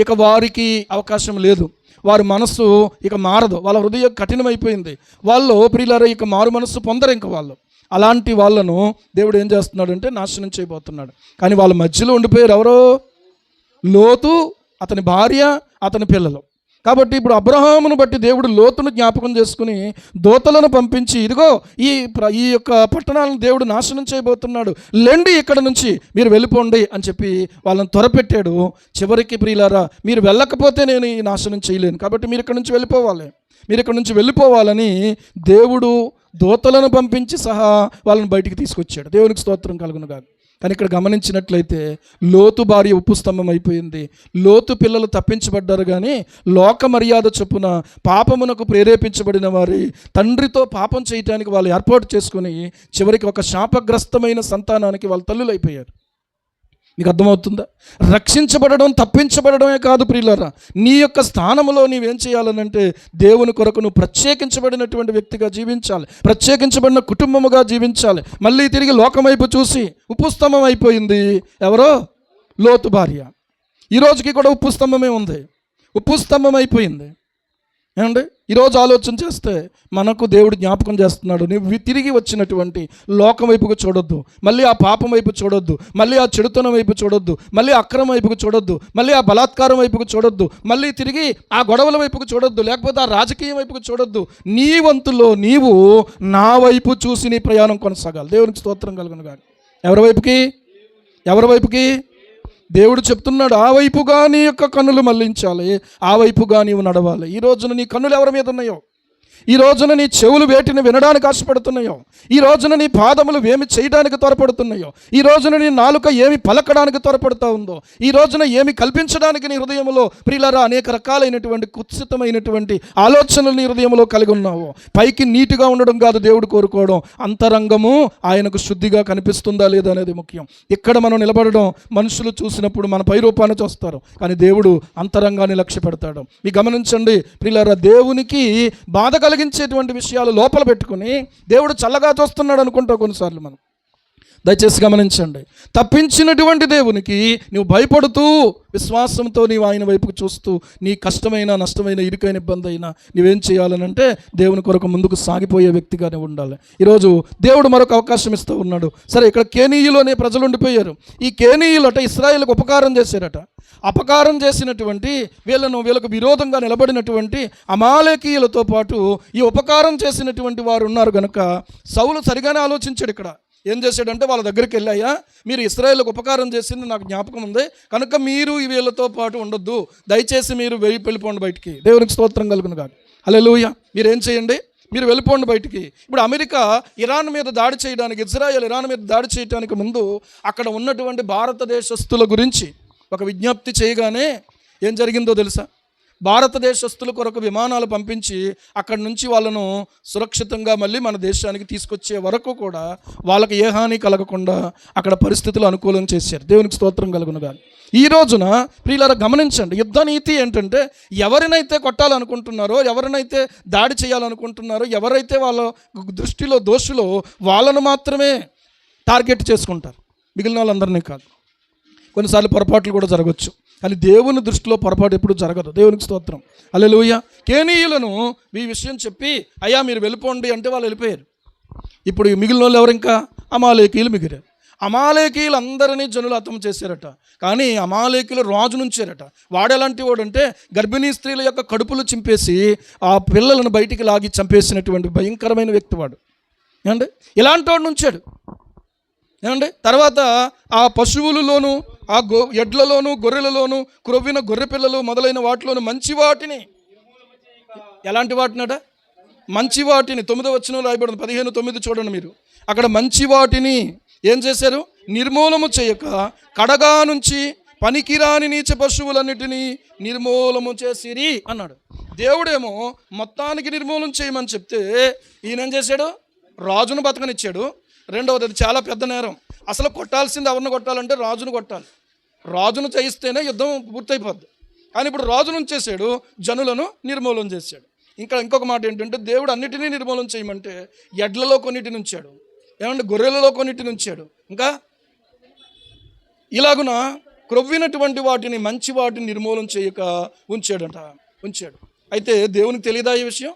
ఇక వారికి అవకాశం లేదు, వారి మనస్సు ఇక మారదు, వాళ్ళ హృదయం కఠినమైపోయింది, వాళ్ళు ప్రియులారా ఇక మారు మనస్సు పొందరు ఇంక వాళ్ళు. అలాంటి వాళ్ళను దేవుడు ఏం చేస్తున్నాడంటే నాశనం చేయబోతున్నాడు. కానీ వాళ్ళ మధ్యలో ఉండిపోయారు ఎవరో? లోతు, అతని భార్య, అతని పిల్లలు. కాబట్టి ఇప్పుడు అబ్రహామును బట్టి దేవుడు లోతును జ్ఞాపకం చేసుకుని దూతలను పంపించి ఇదిగో ఈ యొక్క పట్టణాలను దేవుడు నాశనం చేయబోతున్నాడు, లెండి ఇక్కడ నుంచి మీరు వెళ్ళిపోండి అని చెప్పి వాళ్ళని త్వరపెట్టాడు. చివరికి ప్రియులారా, మీరు వెళ్ళకపోతే నేను ఈ నాశనం చేయలేను, కాబట్టి మీరు ఇక్కడ నుంచి వెళ్ళిపోవాలి, మీరు ఇక్కడ నుంచి వెళ్ళిపోవాలని దేవుడు దూతలను పంపించి సహా వాళ్ళని బయటికి తీసుకొచ్చాడు. దేవునికి స్తోత్రం కలుగును గాక. కానీ ఇక్కడ గమనించినట్లయితే లోతు భార్య ఉప్పు స్తంభం అయిపోయింది. లోతు పిల్లలు తప్పించబడ్డారు, కానీ లోక మర్యాద చొప్పున పాపమునకు ప్రేరేపించబడిన వారి తండ్రితో పాపం చేయటానికి వాళ్ళు ఏర్పాటు చేసుకుని చివరికి ఒక శాపగ్రస్తమైన సంతానానికి వాళ్ళు తల్లులైపోయారు. నీకు అర్థమవుతుందా? రక్షించబడడం, తప్పించబడమే కాదు ప్రియులారా, నీ యొక్క స్థానంలో నీవేం చేయాలనంటే దేవుని కొరకు నువ్వు ప్రత్యేకించబడినటువంటి వ్యక్తిగా జీవించాలి, ప్రత్యేకించబడిన కుటుంబముగా జీవించాలి. మళ్ళీ తిరిగి లోకం వైపు చూసి ఉప్పుస్తంభం అయిపోయింది ఎవరో? లోతు భార్య. ఈ రోజుకి కూడా ఉప్పుస్తంభమే ఉంది, ఉప్పుస్తంభం అయిపోయింది. ఏమండి ఈరోజు ఆలోచన చేస్తే మనకు దేవుడు జ్ఞాపకం చేస్తున్నాడు, నువ్వు తిరిగి వచ్చినటువంటి లోకం వైపుకు చూడొద్దు, మళ్ళీ ఆ పాపం వైపు చూడొద్దు, మళ్ళీ ఆ చెడుతనం వైపు చూడొద్దు, మళ్ళీ అక్రమం వైపుకు చూడొద్దు, మళ్ళీ ఆ బలాత్కారం వైపుకు చూడొద్దు, మళ్ళీ తిరిగి ఆ గొడవల వైపుకు చూడొద్దు, లేకపోతే ఆ రాజకీయం వైపుకు చూడొద్దు. నీ వంతులో నీవు నా వైపు చూసి నీ ప్రయాణం కొనసాగాలి. దేవునికి స్తోత్రం కలుగును గాక. ఎవరి వైపుకి దేవుడు చెప్తున్నాడు, ఆ వైపుగా నీ యొక్క కన్నులు మళ్ళించాలి, ఆ వైపుగా నీవు నడవాలి. ఈ రోజున నీ కన్నులు ఎవరి మీద ఉన్నాయో, ఈ రోజున నీ చెవులు వేటిని వినడానికి ఆశపడుతున్నాయో, ఈ రోజున నీ పాదములు ఏమి చేయడానికి త్వరపడుతున్నాయో, ఈ రోజున నీ నాలుక ఏమి పలకడానికి త్వరపడుతూ ఉందో, ఈ రోజున ఏమి కల్పించడానికి నీ హృదయంలో ప్రియులారా అనేక రకాలైనటువంటి కుత్సితమైనటువంటి ఆలోచనలు నీ హృదయంలో కలిగి ఉన్నావో, పైకి నీట్గా ఉండడం కాదు దేవుడు కోరుకోవడం, అంతరంగము ఆయనకు శుద్ధిగా కనిపిస్తుందా లేదా అనేది ముఖ్యం. ఇక్కడ మనం నిలబడడం మనుషులు చూసినప్పుడు మన పై రూపాన్ని చూస్తారు, కానీ దేవుడు అంతరంగాన్ని లక్ష్య పెడతాడు. మీ గమనించండి ప్రియులారా, దేవునికి బాధ కలిగించేటువంటి విషయాలు లోపల పెట్టుకుని దేవుడు చల్లగా చూస్తున్నాడు అనుకుంటావు కొన్నిసార్లు మనం. దయచేసి గమనించండి, తప్పించినటువంటి దేవునికి నువ్వు భయపడుతూ విశ్వాసంతో నీవు ఆయన వైపుకు చూస్తూ నీ కష్టమైన నష్టమైన ఇరుకైన ఇబ్బంది అయినా నువ్వేం చేయాలనంటే దేవుని కొరకు ముందుకు సాగిపోయే వ్యక్తిగానే ఉండాలి. ఈరోజు దేవుడు మరొక అవకాశం ఇస్తూ ఉన్నాడు. సరే, ఇక్కడ కేనీయులోనే ప్రజలు ఉండిపోయారు. ఈ కేనీయులట ఇశ్రాయేలుకు ఉపకారం చేశారట. అపకారం చేసినటువంటి వీళ్ళకు విరోధంగా నిలబడినటువంటి అమాలేకీయులతో పాటు ఈ ఉపకారం చేసినటువంటి వారు ఉన్నారు కనుక సౌలు సరిగానే ఆలోచించాడు. ఇక్కడ ఏం చేశాడంటే వాళ్ళ దగ్గరికి వెళ్ళాయా, మీరు ఇశ్రాయేలుకు ఉపకారం చేసింది నాకు జ్ఞాపకం ఉంది కనుక మీరు ఈ వీళ్ళతో పాటు ఉండొద్దు, దయచేసి మీరు వెళ్ళిపోండి బయటికి. దేవునికి స్తోత్రం కలుగును గాక. హల్లెలూయా. మీరేం చేయండి, మీరు వెళ్ళిపోండి బయటికి. ఇప్పుడు అమెరికా ఇరాన్ మీద దాడి చేయడానికి, ఇజ్రాయెల్ ఇరాన్ మీద దాడి చేయడానికి ముందు అక్కడ ఉన్నటువంటి భారతదేశస్తుల గురించి ఒక విజ్ఞప్తి చేయగానే ఏం జరిగిందో తెలుసా? భారతదేశస్తుల కొరకు విమానాలు పంపించి అక్కడి నుంచి వాళ్ళను సురక్షితంగా మళ్ళీ మన దేశానికి తీసుకొచ్చే వరకు కూడా వాళ్ళకి ఏ హాని కలగకుండా అక్కడ పరిస్థితులు అనుకూలం చేశారు. దేవునికి స్తోత్రం కలుగునుగా. ఈ రోజున ప్రియులారా గమనించండి, యుద్ధ నీతి ఏంటంటే ఎవరినైతే కొట్టాలనుకుంటున్నారో, ఎవరినైతే దాడి చేయాలనుకుంటున్నారో, ఎవరైతే వాళ్ళ దృష్టిలో దోషులో వాళ్ళను మాత్రమే టార్గెట్ చేసుకుంటారు, మిగిలిన వాళ్ళందరినీ కాదు. కొన్నిసార్లు పొరపాట్లు కూడా జరగవచ్చు, కానీ దేవుని దృష్టిలో పొరపాటు ఎప్పుడు జరగదు. దేవునికి స్తోత్రం. హల్లెలూయా. కేనీయులను ఈ విషయం చెప్పి అయ్యా మీరు వెళ్ళిపోండి అంటే వాళ్ళు వెళ్ళిపోయారు. ఇప్పుడు మిగిలిన వాళ్ళు ఎవరు? ఇంకా అమాలేకీయులు మిగిలారు. అమాలేకీయులు అందరినీ జనులు హతం చేశారట. కానీ అమాలేకీయులు రాజు నుంచారట. వాడెలాంటి వాడంటే గర్భిణీ స్త్రీల యొక్క కడుపులు చింపేసి ఆ పిల్లలను బయటికి లాగి చంపేసినటువంటి భయంకరమైన వ్యక్తి వాడు. ఏమండి, ఇలాంటి వాడు నుంచాడు. ఏమండి, తర్వాత ఆ పశువులలోను, ఆ ఎడ్లలోను, గొర్రెలలోను, క్రొవ్విన గొర్రె పిల్లలు మొదలైన వాటిలోను మంచి వాటిని, ఎలాంటి వాటినట? మంచి వాటిని. 9వ వచనంలో రాయబడింది, 15:9 చూడండి మీరు. అక్కడ మంచి వాటిని ఏం చేశారు? నిర్మూలము చేయక కడగా నుంచి పనికిరాని నీచ పశువులన్నిటినీ నిర్మూలము చేసిరి అన్నాడు. దేవుడేమో మొత్తానికి నిర్మూలన చేయమని చెప్తే ఈయనేం చేశాడు? రాజును బతకనిచ్చాడు. రెండవది, అది చాలా పెద్ద నేరం. అసలు కొట్టాల్సింది ఎవరిని కొట్టాలంటే రాజును కొట్టాలి. రాజును చేయిస్తేనే యుద్ధం పూర్తయిపోద్ది. కానీ ఇప్పుడు రాజును చేశాడు, జనులను నిర్మూలన చేశాడు. ఇంకొక మాట ఏంటంటే దేవుడు అన్నిటినీ నిర్మూలన చేయమంటే ఎడ్లలో కొన్నిటిని ఉంచాడు, ఏమంటే గొర్రెలలో కొన్నిటిని ఉంచాడు, ఇంకా ఇలాగున క్రొవ్వినటువంటి వాటిని, మంచి వాటిని నిర్మూలన చేయక ఉంచాడు. అయితే దేవునికి తెలియదా ఈ విషయం?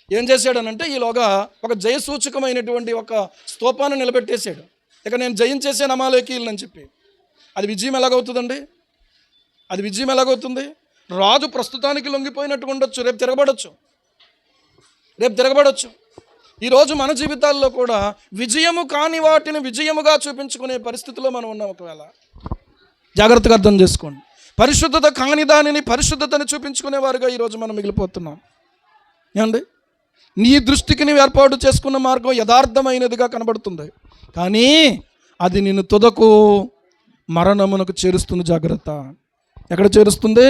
ఏం చేశాడనంటే ఈలోగా ఒక జయసూచకమైనటువంటి ఒక స్తూపాన్ని నిలబెట్టేశాడు. ఇక నేను జయించేసాను అమాలేకీయులని చెప్పి. అది విజయం ఎలాగవుతుందండి? అది విజయం ఎలాగవుతుంది? రాజు ప్రస్తుతానికి లొంగిపోయినట్టు ఉండొచ్చు, రేపు తిరగబడొచ్చు. ఈరోజు మన జీవితాల్లో కూడా విజయము కాని వాటిని విజయముగా చూపించుకునే పరిస్థితిలో మనం ఉన్నాం. ఒకవేళ జాగ్రత్తగా అర్థం చేసుకోండి. పరిశుద్ధత కాని దానిని పరిశుద్ధతని చూపించుకునేవారుగా ఈరోజు మనం మిగిలిపోతున్నాం. ఏమండి, నీ దృష్టికి నీవు ఏర్పాటు చేసుకున్న మార్గం యథార్థమైనదిగా కనబడుతుంది, కానీ అది నిన్ను తుదకు మరణమునకు చేరుస్తుంది. జాగ్రత్త. ఎక్కడ చేరుస్తుంది?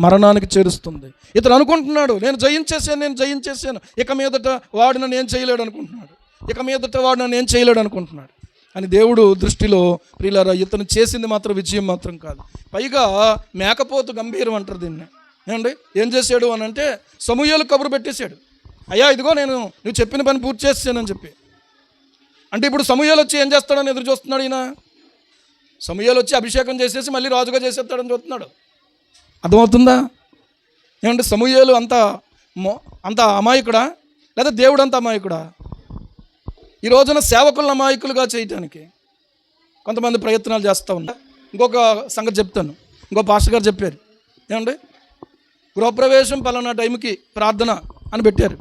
మరణానికి చేరుస్తుంది. ఇతను అనుకుంటున్నాడు నేను జయించేసాను, ఇక మీదట వాడు నన్ను ఏం చేయలేడు అనుకుంటున్నాడు. అని దేవుడు దృష్టిలో ప్రియులారా ఇతను చేసింది మాత్రం విజయం మాత్రం కాదు, పైగా మేకపోతు గంభీరం అంటారు దీన్ని. ఏమండి, ఏం చేశాడు అని అంటే సమూయేలు కబురు పెట్టేశాడు. అయ్యా ఇదిగో నువ్వు చెప్పిన పని పూర్తి చేసానని చెప్పి. అంటే ఇప్పుడు సమూయేలు వచ్చి ఏం చేస్తాడని ఎదురు చూస్తున్నాడు ఈయన. సమూయేలు వచ్చి అభిషేకం చేసేసి మళ్ళీ రాజుగా చేసేస్తాడని చూస్తున్నాడు. అర్థమవుతుందా? ఏమంటే సమూయేలు అంత అంత అమాయకుడా లేదా దేవుడు అంత అమాయకుడా? ఈ రోజున సేవకులను అమాయకులుగా చేయటానికి కొంతమంది ప్రయత్నాలు చేస్తూ ఉన్నారు. ఇంకొక సంగతి చెప్తాను. ఇంకో పాస్టర్ గారు చెప్పారు, ఏమండి, గృహప్రవేశం పలానా టైంకి ప్రార్థన అని పెట్టారు.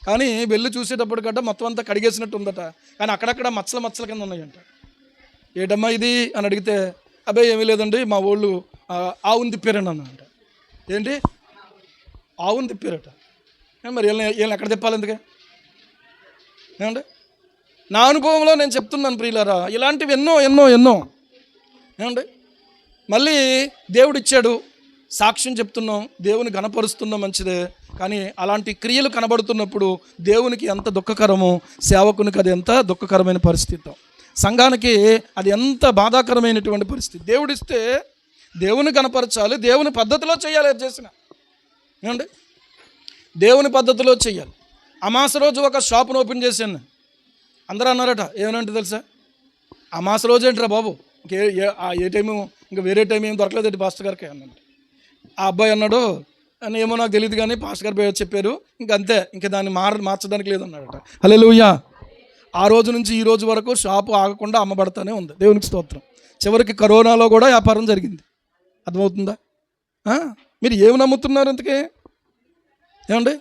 కానీ వెళ్ళి చూసేటప్పటికట్ట మొత్తం అంతా కడిగేసినట్టు ఉందట. కానీ అక్కడక్కడ మచ్చల కింద ఉన్నాయంట. ఏటమ్మా ఇది అని అడిగితే, అబ్బాయి ఏమీ లేదండి, మా వాళ్ళు ఆవును తిప్పారండి అన్నమాట. ఏంటి, ఆవును తిప్పారట? మరి వీళ్ళని ఎక్కడ తిప్పాలి ఎందుకే? ఏమండి, నా అనుభవంలో నేను చెప్తున్నాను ప్రియులారా, ఇలాంటివి ఎన్నో ఎన్నో ఎన్నో. ఏమండి, మళ్ళీ దేవుడు ఇచ్చాడు, సాక్ష్యం చెప్తున్నాం, దేవుని ఘనపరుస్తున్నాం, మంచిదే. కానీ అలాంటి క్రియలు కనబడుతున్నప్పుడు దేవునికి ఎంత దుఃఖకరమో, సేవకునికి అది ఎంత దుఃఖకరమైన పరిస్థితి, సంఘానికి అది ఎంత బాధాకరమైనటువంటి పరిస్థితి. దేవుడిస్తే దేవుని కనపరచాలి, దేవుని పద్ధతిలో చేయాలి. అది చేసిన ఏమండి, దేవుని పద్ధతిలో చేయాలి. అమాస రోజు ఒక షాప్ను ఓపెన్ చేశాను. అందరూ అన్నారట, ఏమనంటే తెలుసా, అమాస రోజు ఏంటరా బాబు, ఏ టైము ఇంకా వేరే టైం ఏం దొరకలేదండి పాస్టర్ గారికి అన్నాడు. ఆ అబ్బాయి అన్నాడు, అని ఏమో నాకు తెలియదు కానీ పాస్టర్ గారు చెప్పారు, ఇంకంతే, ఇంకా దాన్ని మార్చడానికి లేదన్నాడట. హల్లెలూయా. ఆ రోజు నుంచి ఈ రోజు వరకు షాపు ఆగకుండా అమ్మబడతానే ఉంది. దేవునికి స్తోత్రం. చివరికి కరోనాలో కూడా వ్యాపారం జరిగింది. అర్థమవుతుందా? మీరు ఏమి నమ్ముతున్నారు ఇంతకే? ఏమండి,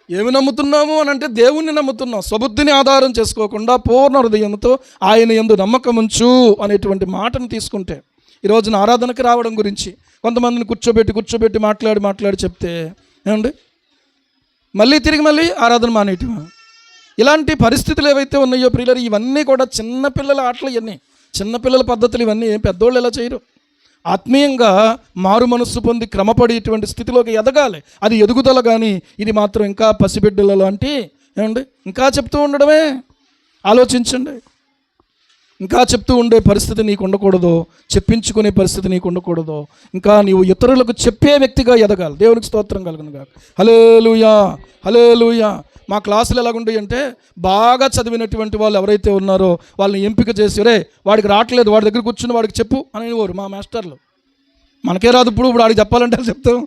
ఏమి నమ్ముతున్నాము అని అంటే దేవుణ్ణి నమ్ముతున్నాం. స్వబుద్ధిని ఆధారం చేసుకోకుండా పూర్ణ హృదయంతో ఆయన యందు నమ్మకం ఉంచు అనేటువంటి మాటను తీసుకుంటే, ఈ రోజున ఆరాధనకి రావడం గురించి కొంతమందిని కూర్చోబెట్టి మాట్లాడి చెప్తే, ఏమండి, మళ్ళీ ఆరాధన మానేయటం. ఇలాంటి పరిస్థితులు ఏవైతే ఉన్నాయో ప్రియులారా, ఇవన్నీ కూడా చిన్నపిల్లల ఆటలు, ఇవన్నీ చిన్నపిల్లల పద్ధతులు. ఇవన్నీ పెద్దోళ్ళు ఎలా చేయరు. ఆత్మీయంగా మారు మనస్సు పొంది క్రమపడేటువంటి స్థితిలోకి ఎదగాలి. అది ఎదుగుదల. కానీ ఇది మాత్రం ఇంకా పసిబిడ్డల లాంటి, ఏమండి, ఇంకా చెప్తూ ఉండడమే. ఆలోచించండి. ఇంకా చెప్తూ ఉండే పరిస్థితి నీకు ఉండకూడదు, చెప్పించుకునే పరిస్థితి నీకు ఉండకూడదు. ఇంకా నీవు ఇతరులకు చెప్పే వ్యక్తిగా ఎదగాలి. దేవునికి స్తోత్రం కలుగును గాక. హల్లెలూయా, హల్లెలూయా. మా క్లాసులు ఎలాగుంటాయి అంటే, బాగా చదివినటువంటి వాళ్ళు ఎవరైతే ఉన్నారో వాళ్ళని ఎంపిక చేసి, రే వాడికి రావట్లేదు, వాడి దగ్గర కూర్చుని వాడికి చెప్పు అనేవారు మా మాస్టర్లు. మనకే రాదు, ఇప్పుడు వాడికి చెప్పాలంటే చెప్తాం.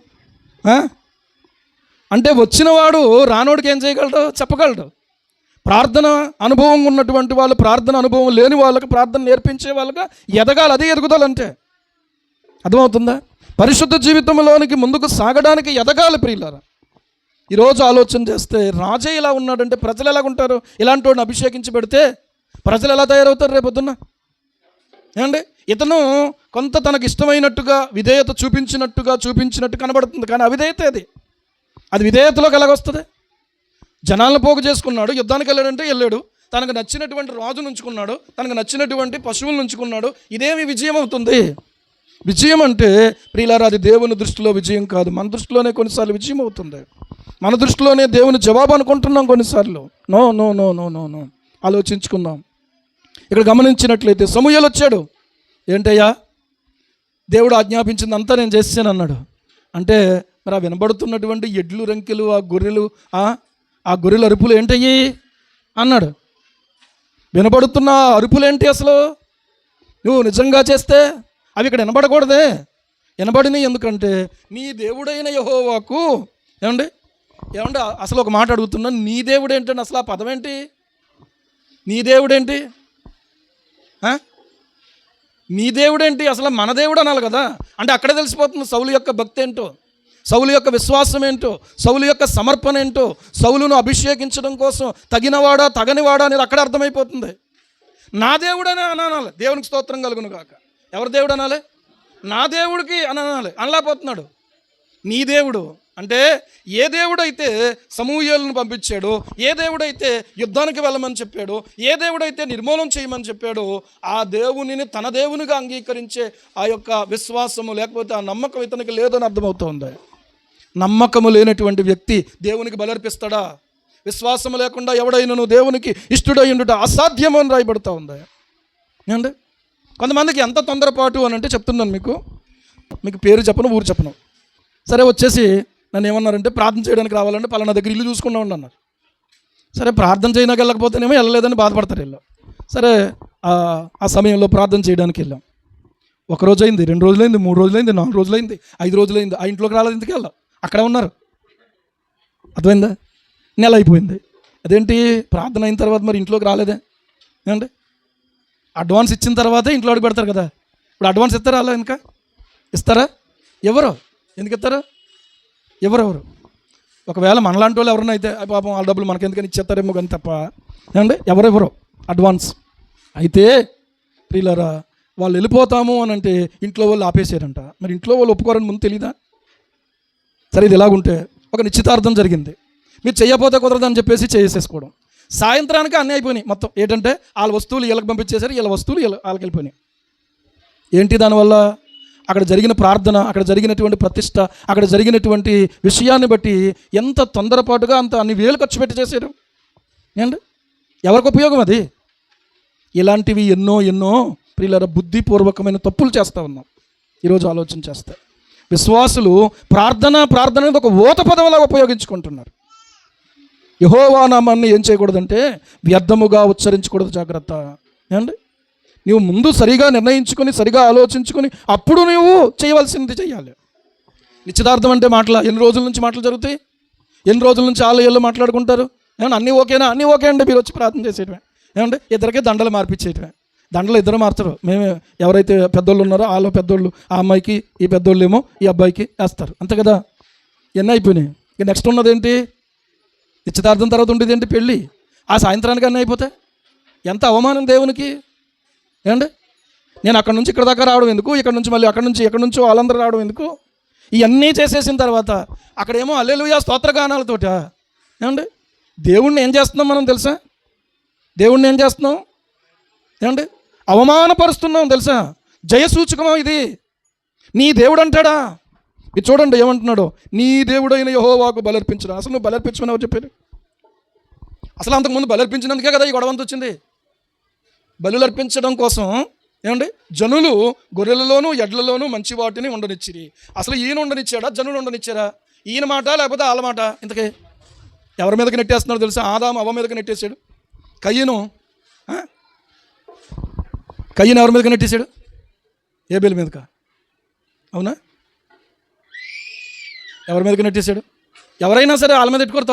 అంటే వచ్చినవాడు రానోడికి ఏం చేయగలడు? చెప్పగలడు. ప్రార్థన అనుభవం ఉన్నటువంటి వాళ్ళు, ప్రార్థన అనుభవం లేని వాళ్ళకి ప్రార్థన నేర్పించే వాళ్ళగా ఎదగాలి. అదే ఎదుగుదలంటే. అర్థమవుతుందా? పరిశుద్ధ జీవితంలోనికి ముందుకు సాగడానికి ఎదగాలి ప్రియులారా. ఈరోజు ఆలోచన చేస్తే, రాజే ఇలా ఉన్నాడంటే ప్రజలు ఎలాగుంటారు? ఇలాంటి వాడిని అభిషేకించి పెడితే ప్రజలు ఎలా తయారవుతారు రేపొద్దున్న? ఏమండి, ఇతను కొంత తనకు ఇష్టమైనట్టుగా విధేయత చూపించినట్టు కనబడుతుంది. కానీ అవిధేయత అది విధేయతలోకి ఎలాగొస్తుంది? జనాలను పోగు చేసుకున్నాడు, యుద్ధానికి వెళ్ళాడు, తనకు నచ్చినటువంటి రాజును ఉంచుకున్నాడు, తనకు నచ్చినటువంటి పశువులను ఉంచుకున్నాడు. ఇదేమి విజయం అవుతుంది? విజయం అంటే ప్రియులారా, అది దేవుని దృష్టిలో విజయం కాదు. మన దృష్టిలోనే కొన్నిసార్లు విజయం అవుతుంది. మన దృష్టిలోనే దేవుని జవాబు అనుకుంటున్నాం కొన్నిసార్లు. No no no no no no ఆలోచించుకుందాం. ఇక్కడ గమనించినట్లయితే సమూయేలు వచ్చాడు. ఏంటయ్యా, దేవుడు ఆజ్ఞాపించింది అంతా నేను చేసాను అన్నాడు. అంటే మరి ఆ వినబడుతున్నటువంటి ఎడ్లు రంకెలు, ఆ గొర్రెల అరుపులు ఏంటయ్యి అన్నాడు. వినబడుతున్న అరుపులేంటి అసలు? నువ్వు నిజంగా చేస్తే అవి ఇక్కడ వినబడకూడదే. వినబడినాయి. ఎందుకంటే నీ దేవుడైన యెహోవాకు, ఏమండి అసలు ఒక మాట అడుగుతున్నాను, నీ దేవుడు ఏంటండి? అసలు ఆ పదం ఏంటి? నీ దేవుడేంటి? నీ దేవుడేంటి? అసలు మన దేవుడు అనాలి కదా. అంటే అక్కడే తెలిసిపోతుంది సౌలు యొక్క భక్తి ఏంటో, సౌలు యొక్క విశ్వాసం ఏంటో, సౌలు యొక్క సమర్పణ ఏంటో. సౌలును అభిషేకించడం కోసం తగినవాడా తగనివాడా అనేది అక్కడ అర్థమైపోతుంది. నా దేవుడనే అనాలి. దేవునికి స్తోత్రం కలుగును గాక. ఎవరి దేవుడు అనాలి? నా దేవుడికి అనాలి. అనలేకపోతున్నాడు. నీ దేవుడు అంటే ఏ దేవుడైతే సమూయేలును పంపించాడో, ఏ దేవుడైతే యుద్ధానికి వెళ్ళమని చెప్పాడో, ఏ దేవుడైతే నిర్మూలన చేయమని చెప్పాడో, ఆ దేవునిని తన దేవునిగా అంగీకరించే ఆ యొక్క విశ్వాసము లేకపోతే ఆ నమ్మకం ఇతనికి లేదని అర్థమవుతోంది. నమ్మకము లేనటువంటి వ్యక్తి దేవునికి బలర్పిస్తాడా? విశ్వాసము లేకుండా ఎవడైనా దేవునికి ఇష్టడయ్యుండుట అసాధ్యము అని రాయబడుతూ ఉంది. ఏమండి, కొంతమందికి ఎంత తొందరపాటు అని అంటే చెప్తున్నాను మీకు పేరు చెప్పను, ఊరు చెప్పను. సరే వచ్చేసి నన్ను ఏమన్నారంటే, ప్రార్థన చేయడానికి రావాలంటే పలానా దగ్గర ఇల్లు చూసుకున్నామండి అన్నారు. సరే ప్రార్థన చేయడానికి వెళ్ళకపోతేనేమో వెళ్ళలేదని బాధపడతారు వీళ్ళు. సరే ఆ సమయంలో ప్రార్థన చేయడానికి వెళ్ళాం. 1 రోజు అయింది, 2 రోజులైంది, 3 రోజులైంది, 4 రోజులైంది, 5 రోజులైంది. ఆ ఇంట్లోకి రాలేదు. ఎందుకు వెళ్ళాం? అక్కడే ఉన్నారు. అర్థమైందా? నెల అయిపోయింది. అదేంటి ప్రార్థన అయిన తర్వాత మరి ఇంట్లోకి రాలేదే ఏమండి? అడ్వాన్స్ ఇచ్చిన తర్వాతే ఇంట్లో అడుగు పెడతారు కదా. ఇప్పుడు అడ్వాన్స్ ఇస్తారా? అలా ఇంకా ఇస్తారా? ఎవరు ఎందుకు ఇస్తారు? ఎవరెవరు? ఒకవేళ మనలాంటి వాళ్ళు ఎవరైనా అయితే పాపం వాళ్ళ డబ్బులు మనకెందుకని ఇచ్చేస్తారేమో కానీ తప్ప ఏమండి ఎవరెవరో అడ్వాన్స్ అయితే ప్రియులారా వాళ్ళు వెళ్ళిపోతాము అని అంటే ఇంట్లో వాళ్ళు ఆపేసారంట. మరి ఇంట్లో వాళ్ళు ఒప్పుకోరని ముందు తెలీదా? సరే, ఇది ఎలాగుంటే ఒక నిశ్చితార్థం జరిగింది, మీరు చెయ్యపోతే కుదరదని చెప్పేసి చేసేసుకోవడం. సాయంత్రానికి అన్నీ అయిపోయినాయి మొత్తం. ఏంటంటే వాళ్ళ వస్తువులు వీళ్ళకి పంపించేశారు, వీళ్ళ వస్తువులు వాళ్ళకి వెళ్ళిపోయినాయి. ఏంటి దానివల్ల? అక్కడ జరిగిన ప్రార్థన, అక్కడ జరిగినటువంటి ప్రతిష్ట, అక్కడ జరిగినటువంటి విషయాన్ని బట్టి ఎంత తొందరపాటుగా అంత అన్ని వేలు ఖర్చు పెట్టి చేశారు ఏంటి? ఎవరికి ఉపయోగం అది? ఇలాంటివి ఎన్నో ఎన్నో ప్రియులారా బుద్ధిపూర్వకమైన తప్పులు చేస్తూ ఉన్నాం ఈరోజు ఆలోచన చేస్తే. విశ్వాసులు ప్రార్థన అనేది ఒక ఊత పదవిలాగా ఉపయోగించుకుంటున్నారు. యెహోవా నామాన్ని ఏం చేయకూడదంటే వ్యర్థముగా ఉచ్చరించకూడదు. జాగ్రత్త ఏమండి? నీవు ముందు సరిగా నిర్ణయించుకొని సరిగా ఆలోచించుకొని అప్పుడు నువ్వు చేయవలసింది చేయాలి. నిశ్చితార్థం అంటే మాటల ఎన్ని రోజుల నుంచి మాటలు జరుగుతాయి? ఎన్ని రోజుల నుంచి ఆలయాల్లో మాట్లాడుకుంటారు? ఏమన్నా అన్నీ ఓకేనా? అన్నీ ఓకే అండి, మీరు వచ్చి ప్రార్థన చేసేయటమే. ఏమంటే ఇద్దరికే దండలు మార్పించేయటమే. దండలు ఇద్దరు మారుతారు. మేము ఎవరైతే పెద్దోళ్ళు ఉన్నారో వాళ్ళు పెద్దోళ్ళు ఆ అమ్మాయికి, ఈ పెద్దోళ్ళు ఏమో ఈ అబ్బాయికి వేస్తారు, అంతే కదా. ఎన్ని అయిపోయినాయి. ఇక నెక్స్ట్ ఉన్నదేంటి? నిశ్చితార్థం తర్వాత ఉండేది ఏంటి? పెళ్ళి. ఆ సాయంత్రానికి అన్నీ అయిపోతే ఎంత అవమానం దేవునికి ఏమండి? నేను అక్కడ నుంచి ఇక్కడ దాకా రావడం ఎందుకు? ఇక్కడ నుంచి మళ్ళీ అక్కడ నుంచి ఎక్కడి నుంచో వాళ్ళందరూ రావడం ఎందుకు? ఇవన్నీ చేసేసిన తర్వాత అక్కడేమో హల్లెలూయా స్తోత్రగానాలతోట ఏమండి దేవుణ్ణి ఏం చేస్తున్నాం మనం తెలుసా? దేవుణ్ణి ఏం చేస్తున్నాం ఏమండి? అవమానపరుస్తున్నాం తెలుసా? జయసూచకమా ఇది? నీ దేవుడు అంటాడా? ఇది చూడండి ఏమంటున్నాడు, నీ దేవుడైన యెహోవాకు బలర్పించడం. అసలు నువ్వు బలర్పించమని ఎవరు చెప్పారు? అసలు అంతకుముందు బలర్పించినందుకే కదా ఈ గొడవంత వచ్చింది. బలులు అర్పించడం కోసం ఏమండి జనులు గొర్రెలలోనూ ఎడ్లలోనూ మంచి వాటిని ఉండనిచ్చిరి. అసలు ఈయన ఉండనిచ్చాడా? జనులు ఉండనిచ్చారా? ఈయన మాట లేకపోతే వాళ్ళ మాట? ఇంతకే ఎవరి మీదకి నెట్టేస్తున్నాడు తెలుసా? ఆదాము అవ్వ మీదకి నెట్టేశాడు. కయ్యను ఎవరి మీదకి నెట్టేశాడు? ఏబేలు మీదకా? అవునా? ఎవరి మీదకి నెట్టేశాడు? ఎవరైనా సరే వాళ్ళ మీద పెట్టుకోరు.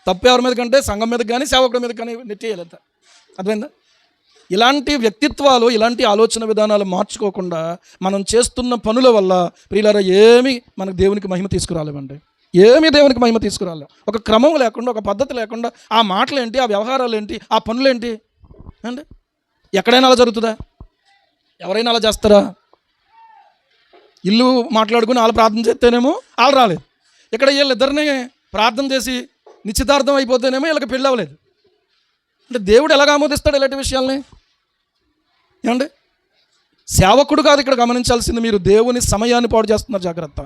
తప్పు ఎవరి మీద కంటే సంఘం మీదకి కానీ సేవకుడి మీద కానీ నెట్టేయాలంత. అర్థమైందా? ఇలాంటి వ్యక్తిత్వాలు, ఇలాంటి ఆలోచన విధానాలు మార్చుకోకుండా మనం చేస్తున్న పనుల వల్ల ప్రియులారా ఏమి మనకు దేవునికి మహిమ తీసుకురాలేమండి. ఏమీ దేవునికి మహిమ తీసుకురాలేం. ఒక క్రమం లేకుండా, ఒక పద్ధతి లేకుండా ఆ మాటలేంటి, ఆ వ్యవహారాలు ఏంటి, ఆ పనులేంటి అండి? ఎక్కడైనా అలా జరుగుతుందా? ఎవరైనా అలా చేస్తారా? ఇల్లు మాట్లాడుకుని వాళ్ళు ప్రార్థన చేస్తేనేమో వాళ్ళు రాలేదు. ఇక్కడ వీళ్ళిద్దరిని ప్రార్థన చేసి నిశ్చితార్థం అయిపోతేనేమో వీళ్ళకి పెళ్ళి అవ్వలేదు. అంటే దేవుడు ఎలాగ ఆమోదిస్తాడు ఇలాంటి విషయాల్ని? ఏమండి? సేవకుడు కాదు ఇక్కడ గమనించాల్సింది, మీరు దేవుని సమయాన్ని పాడు చేస్తున్నారు. జాగ్రత్త.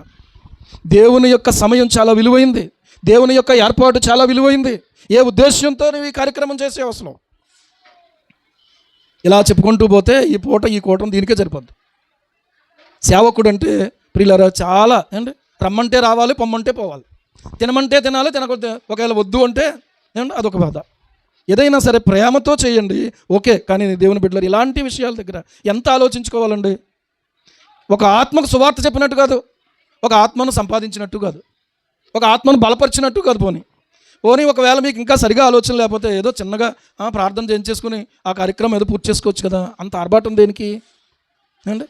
దేవుని యొక్క సమయం చాలా విలువైంది. దేవుని యొక్క ఏర్పాటు చాలా విలువైంది. ఏ ఉద్దేశంతో నువ్వు ఈ కార్యక్రమం చేసే అసలు ఇలా చెప్పుకుంటూ పోతే ఈ కూటం దీనికే సరిపోద్ది. సేవకుడు అంటే ప్రియులారా చాలా ఏంటి, రమ్మంటే రావాలి, పొమ్మంటే పోవాలి, తినమంటే తినాలి, తినకపోతే ఒకవేళ వద్దు అంటే ఏమంటే అదొక బాధ. ఏదైనా సరే ప్రేమతో చేయండి, ఓకే. కానీ దేవుని బిడ్డలారు ఇలాంటి విషయాల దగ్గర ఎంత ఆలోచించుకోవాలండి? ఒక ఆత్మకు సువార్త చెప్పినట్టు కాదు, ఒక ఆత్మను సంపాదించినట్టు కాదు, ఒక ఆత్మను బలపరిచినట్టు కాదు. పోనీ ఒకవేళ మీకు ఇంకా సరిగా ఆలోచన లేకపోతే ఏదో చిన్నగా ప్రార్థన చేయించేసుకుని ఆ కార్యక్రమం ఏదో పూర్తి చేసుకోవచ్చు కదా. అంత ఆర్భాటం దేనికి అండి?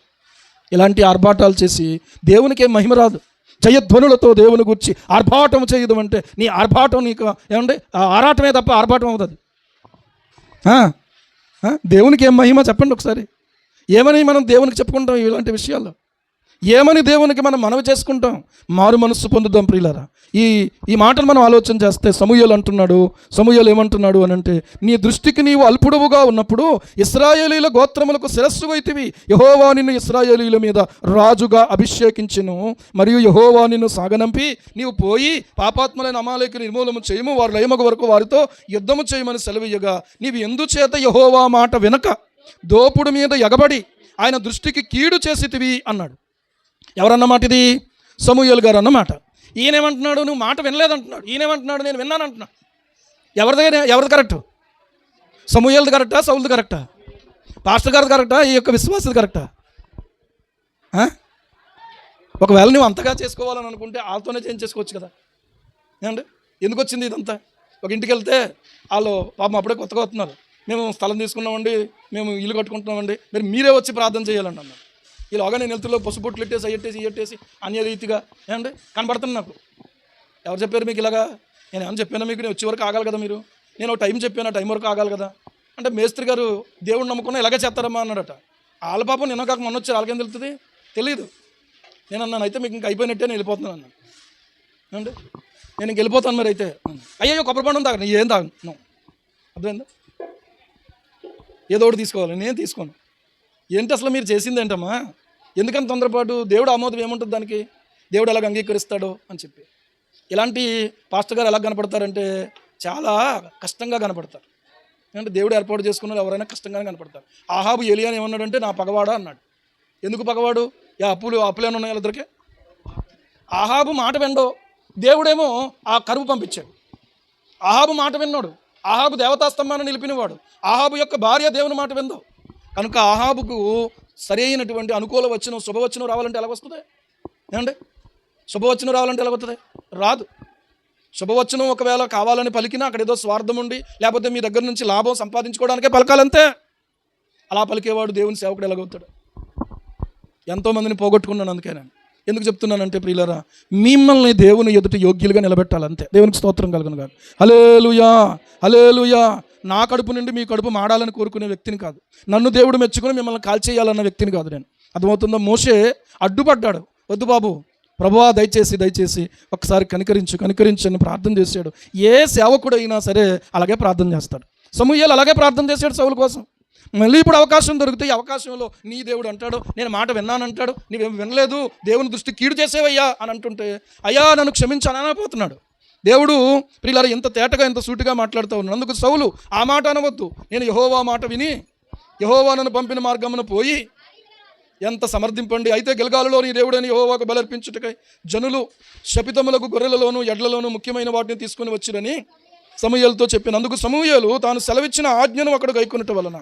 ఇలాంటి ఆర్భాటాలు చేసి దేవునికి ఏం మహిమ రాదు. జయధ్వనులతో దేవుని గురించి ఆర్భాటం చేయదు అంటే నీ ఆర్భాటం నీకు ఏమంటే ఆరాటమే తప్ప ఆర్భాటం అవుతుంది. దేవునికి ఏం మహిమ చెప్పండి ఒకసారి. ఏమని మనం దేవునికి చెప్పుకుంటాం ఇలాంటి విషయాల్లో? ఏమని దేవునికి మనం మనవి చేసుకుంటాం? మారు మనస్సు పొందుదాం ప్రియులారా. ఈ మాటను మనం ఆలోచన చేస్తే సమూయేలు ఏమంటున్నాడు అని అంటే, నీ దృష్టికి నీవు అల్పుడువుగా ఉన్నప్పుడు ఇశ్రాయేలీల గోత్రములకు శిరస్సు వైతివి. యెహోవా నిన్ను ఇశ్రాయేలీల మీద రాజుగా అభిషేకించెను, మరియు యెహోవా నిన్ను సాగనంపి నీవు పోయి పాపాత్ములైన అమాలేకుని నిర్మూలము చేయము, వారు లయమగు వరకు వారితో యుద్ధము చేయమని సెలవీయగా నీవు ఎందుచేత యెహోవా మాట వినక దోపుడు మీద ఎగబడి ఆయన దృష్టికి కీడు చేసితివి అన్నాడు. ఎవరన్నమాట ఇది? సమూయేలు గారు అన్నమాట. ఈయనేమంటున్నాడు? నువ్వు మాట వినలేదంటున్నాడు. ఈయనేమంటున్నాడు? నేను విన్నానంటున్నాడు. ఎవరిది కరెక్ట్? సమూయేలుది కరెక్టా? సౌలుది కరెక్టా? పాస్టర్ గారిది కరెక్టా? ఈ యొక్క విశ్వాసది కరెక్టా? ఒకవేళ నువ్వు అంతగా చేసుకోవాలని అనుకుంటే వాళ్ళతోనే చేయించేసుకోవచ్చు కదా. ఏమండి? ఎందుకు వచ్చింది ఇదంతా? ఒక ఇంటికి వెళ్తే వాళ్ళు పాపం అప్పుడే కొత్తగా వస్తున్నారు, మేము స్థలం తీసుకున్నామండి, మేము ఇల్లు కట్టుకుంటున్నామండి, మీరే వచ్చి ప్రార్థన చేయాలండి అన్నారు. ఈలోగా నేను వెళ్తుల్లో పసుపుట్లు ఇట్టేసి ఇయ్యట్టేసి అన్యరీతిగా ఏమండి కనబడుతుంది నాకు. ఎవరు చెప్పారు మీకు ఇలాగా? నేను ఏమని చెప్పాను మీకు? నేను వచ్చే వరకు ఆగాలి కదా మీరు. నేను ఒక టైం చెప్పాను, ఆ టైం వరకు ఆగాలి కదా. అంటే మేస్త్రి గారు దేవుడు నమ్ముకున్నా ఇలాగే చేస్తారమ్మా అన్నాడట. వాళ్ళ పాపం నిన్న కాక మొన్న వచ్చారు, వాళ్ళకేం తెలుస్తుంది? తెలియదు. నేను అన్నాను అయితే మీకు ఇంకా అయిపోయినట్టే, నేను వెళ్ళిపోతున్నాను అన్నాను. ఏమండి నేను ఇంక వెళ్ళిపోతాను మరి అయితే. అయ్యో కొబ్బరి పండు తాగను, ఏం తాగను, అర్థమైందా? ఏదో ఒకటి తీసుకోవాలి, నేను తీసుకోను. ఏంటి అసలు మీరు చేసింది ఏంటమ్మా? ఎందుకని తొందరపాటు? దేవుడు ఆమోదం ఏముంటుంది దానికి? దేవుడు ఎలాగ అంగీకరిస్తాడో అని చెప్పి. ఇలాంటి పాస్టర్ గారు ఎలా కనపడతారంటే చాలా కష్టంగా కనపడతారు. అంటే దేవుడు ఏర్పాటు చేసుకున్నారు ఎవరైనా కష్టంగానే కనపడతారు. ఆహాబు ఏలియాని ఏమన్నాడంటే నా పగవాడా అన్నాడు. ఎందుకు పగవాడు? అప్పులేని ఉన్నాయి వాళ్ళిద్దరికే. ఆహాబు మాట విండో, దేవుడేమో ఆ కరువు పంపించాడు. ఆహాబు మాట విన్నాడు, ఆహాబు దేవతాస్తంభాన్ని నిలిపినవాడు. ఆహాబు యొక్క భార్య దేవుని మాట విందో కనుక ఆహాబుకు సరైనటువంటి అనుకూల వచనం శుభవచనం రావాలంటే ఎలాగొస్తుంది? ఏమండి శుభవచనం రావాలంటే ఎలాగొస్తుంది? రాదు. శుభవచనం ఒకవేళ కావాలని పలికినా అక్కడ ఏదో స్వార్థం ఉండి లేకపోతే మీ దగ్గర నుంచి లాభం సంపాదించుకోవడానికే పలకాలంతే. అలా పలికేవాడు దేవుని సేవకుడు ఎలాగవుతాడు? ఎంతోమందిని పోగొట్టుకున్నాను. అందుకే నేను ఎందుకు చెప్తున్నానంటే ప్రియులారా, మిమ్మల్ని దేవుని ఎదుట యోగ్యులుగా నిలబెట్టాలంతే. దేవునికి స్తోత్రం కలుగును గాక. హల్లెలూయా, హల్లెలూయా. నా కడుపు నుండి మీ కడుపు మాడాలని కోరుకునే వ్యక్తిని కాదు, నన్ను దేవుడు మెచ్చుకుని మిమ్మల్ని కాల్చేయాలన్న వ్యక్తిని కాదు నేను. అర్థమవుతుందా? మోషే అడ్డుపడ్డాడు. వద్దు బాబు, ప్రభువా దయచేసి ఒకసారి కనికరించని ప్రార్థన చేశాడు. ఏ సేవకుడు అయినా సరే అలాగే ప్రార్థన చేస్తాడు. సమూయేలు అలాగే ప్రార్థన చేశాడు సౌలు కోసం. మళ్ళీ ఇప్పుడు అవకాశం దొరికితే ఈ అవకాశంలో నీ దేవుడు అంటాడు, నేను మాట విన్నానంటాడు, నీవేం వినలేదు, దేవుని దృష్టి కీడు చేసేవయ్యా అని అంటుంటే అయ్యా నన్ను క్షమించాను అనపోతున్నాడు. దేవుడు ప్రియులారా ఎంత తేటగా ఎంత సూటిగా మాట్లాడుతూ ఉన్నాడు. అందుకు సౌలు ఆ మాట అనవద్దు, నేను యెహోవా మాట విని యెహోవా నన్ను పంపిన మార్గమున పోయి ఎంత సమర్థింపండి. అయితే గిల్గాలులో నీ దేవుడని యెహోవాకు బలర్పించుటకై జనులు శపితములకు గొర్రెలలోను ఎడ్లలోను ముఖ్యమైన వాటిని తీసుకుని వచ్చిరని సమూయేలుతో చెప్పిన. అందుకు సమూయేలు తాను సెలవిచ్చిన ఆజ్ఞను ఒకడు గైకొనుట వలన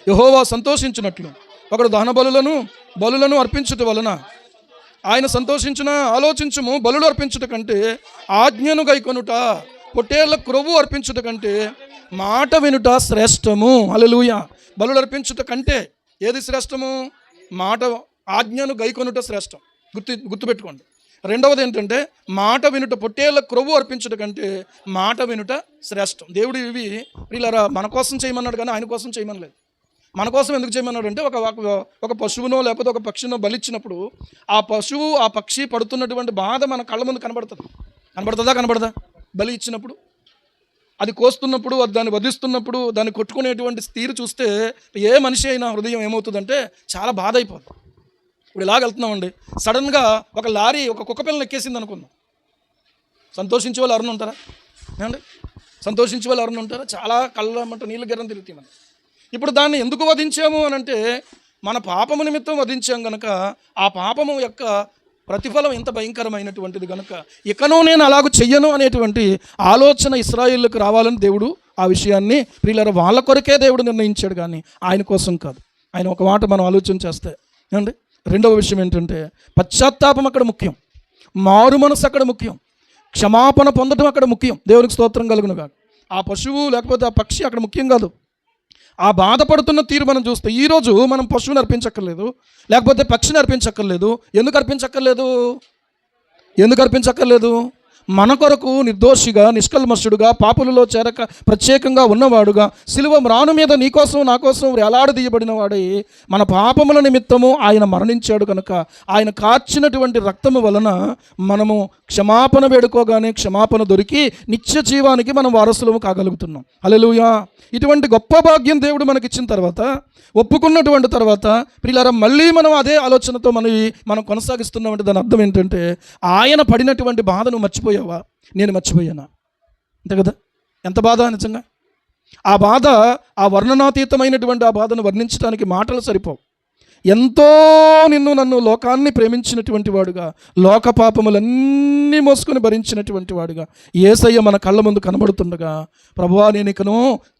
యెహోవా సంతోషించినట్లు ఒకడు దహన బలులను అర్పించుట వలన ఆయన సంతోషించిన. ఆలోచించుము, బలులు అర్పించుట కంటే ఆజ్ఞను గైకొనుట, పొట్టేళ్ల క్రొవ్వు అర్పించుట కంటే మాట వినుట శ్రేష్టము. హల్లెలూయా. బలులు అర్పించుట కంటే ఏది శ్రేష్టము? మాట ఆజ్ఞను గైకొనుట శ్రేష్టం. గుర్తుపెట్టుకోండి. రెండవది ఏంటంటే మాట వినుట, పొట్టేళ్ల క్రొవ్వు అర్పించుట కంటే మాట వినుట శ్రేష్టం. దేవుడు ఇవి వీళ్ళరా మన కోసం చేయమన్నాడు కానీ ఆయన కోసం చేయమనలేదు. మన కోసం ఎందుకు చేయమన్నాడు అంటే ఒక పశువునో లేకపోతే ఒక పక్షినో బలిచ్చినప్పుడు ఆ పశువు ఆ పక్షి పడుతున్నటువంటి బాధ మన కళ్ళ ముందు కనబడదా? బలి ఇచ్చినప్పుడు అది కోస్తున్నప్పుడు దాన్ని వధిస్తున్నప్పుడు దాన్ని కొట్టుకునేటువంటి తీరు చూస్తే ఏ మనిషి అయినా హృదయం ఏమవుతుందంటే చాలా బాధ అయిపోతుంది. ఇప్పుడు ఇలాగ వెళ్తున్నామండి, సడన్గా ఒక లారీ ఒక కుక్క పిల్లని ఎక్కేసింది అనుకుందాం. సంతోషించే వాళ్ళు ఎవరైనా ఉంటారా? ఏమండి సంతోషించే వాళ్ళు ఎవరైనా ఉంటారా? చాలా కళ్ళమంట నీళ్ళు గిర్రం తిరుగుతాయి మనం. ఇప్పుడు దాన్ని ఎందుకు వధించాము అని అంటే మన పాపము నిమిత్తం వధించాం కనుక ఆ పాపము యొక్క ప్రతిఫలం ఎంత భయంకరమైనటువంటిది కనుక ఇకనూ నేను అలాగూ చెయ్యను అనేటువంటి ఆలోచన ఇశ్రాయేలుకు రావాలని దేవుడు ఆ విషయాన్ని ప్రియులారా వాళ్ళ కొరకే దేవుడు నిర్ణయించాడు కానీ ఆయన కోసం కాదు. ఆయన ఒక మాట మనం ఆలోచన చేస్తే ఏమండి, రెండవ విషయం ఏంటంటే పశ్చాత్తాపం అక్కడ ముఖ్యం, మారు మనసు అక్కడ ముఖ్యం, క్షమాపణ పొందడం అక్కడ ముఖ్యం. దేవునికి స్తోత్రం కలుగును కాదు. ఆ పశువు లేకపోతే ఆ పక్షి అక్కడ ముఖ్యం కాదు. ఆ బాధపడుతున్న తీరు మనం చూస్తే ఈరోజు మనం పశువుని అర్పించక్కర్లేదు, లేకపోతే పక్షిని అర్పించక్కర్లేదు. ఎందుకు అర్పించక్కర్లేదు? మన కొరకు నిర్దోషిగా నిష్కల్మషుడుగా పాపులలో చేరక ప్రత్యేకంగా ఉన్నవాడుగా సిలువ మ్రాను మీద నీకోసం నా కోసం వేలాడదీయబడిన వాడై మన పాపముల నిమిత్తము ఆయన మరణించాడు కనుక ఆయన కార్చినటువంటి రక్తము వలన మనము క్షమాపణ వేడుకోగానే క్షమాపణ దొరికి నిత్య జీవానికి మనం వారసులము కాగలుగుతున్నాం. హల్లెలూయా. ఇటువంటి గొప్ప భాగ్యం దేవుడు మనకిచ్చిన తర్వాత, ఒప్పుకున్నటువంటి తర్వాత ప్రియులారా మళ్ళీ మనం అదే ఆలోచనతో మనం కొనసాగిస్తున్నామంటే దాని అర్థం ఏంటంటే ఆయన పడినటువంటి బాధను మర్చిపోయావా? నేను మర్చిపోయానా? అంతే కదా. ఎంత బాధ నిజంగా. ఆ బాధ, ఆ వర్ణనాతీతమైనటువంటి ఆ బాధను వర్ణించడానికి మాటలు సరిపోవు. ఎంతో నన్ను లోకాన్ని ప్రేమించినటువంటి వాడుగా, లోక పాపములన్నీ మోసుకొని భరించినటువంటి వాడుగా యేసయ్య మన కళ్ళ ముందు కనబడుతుండగా ప్రభువా నేను ఇకను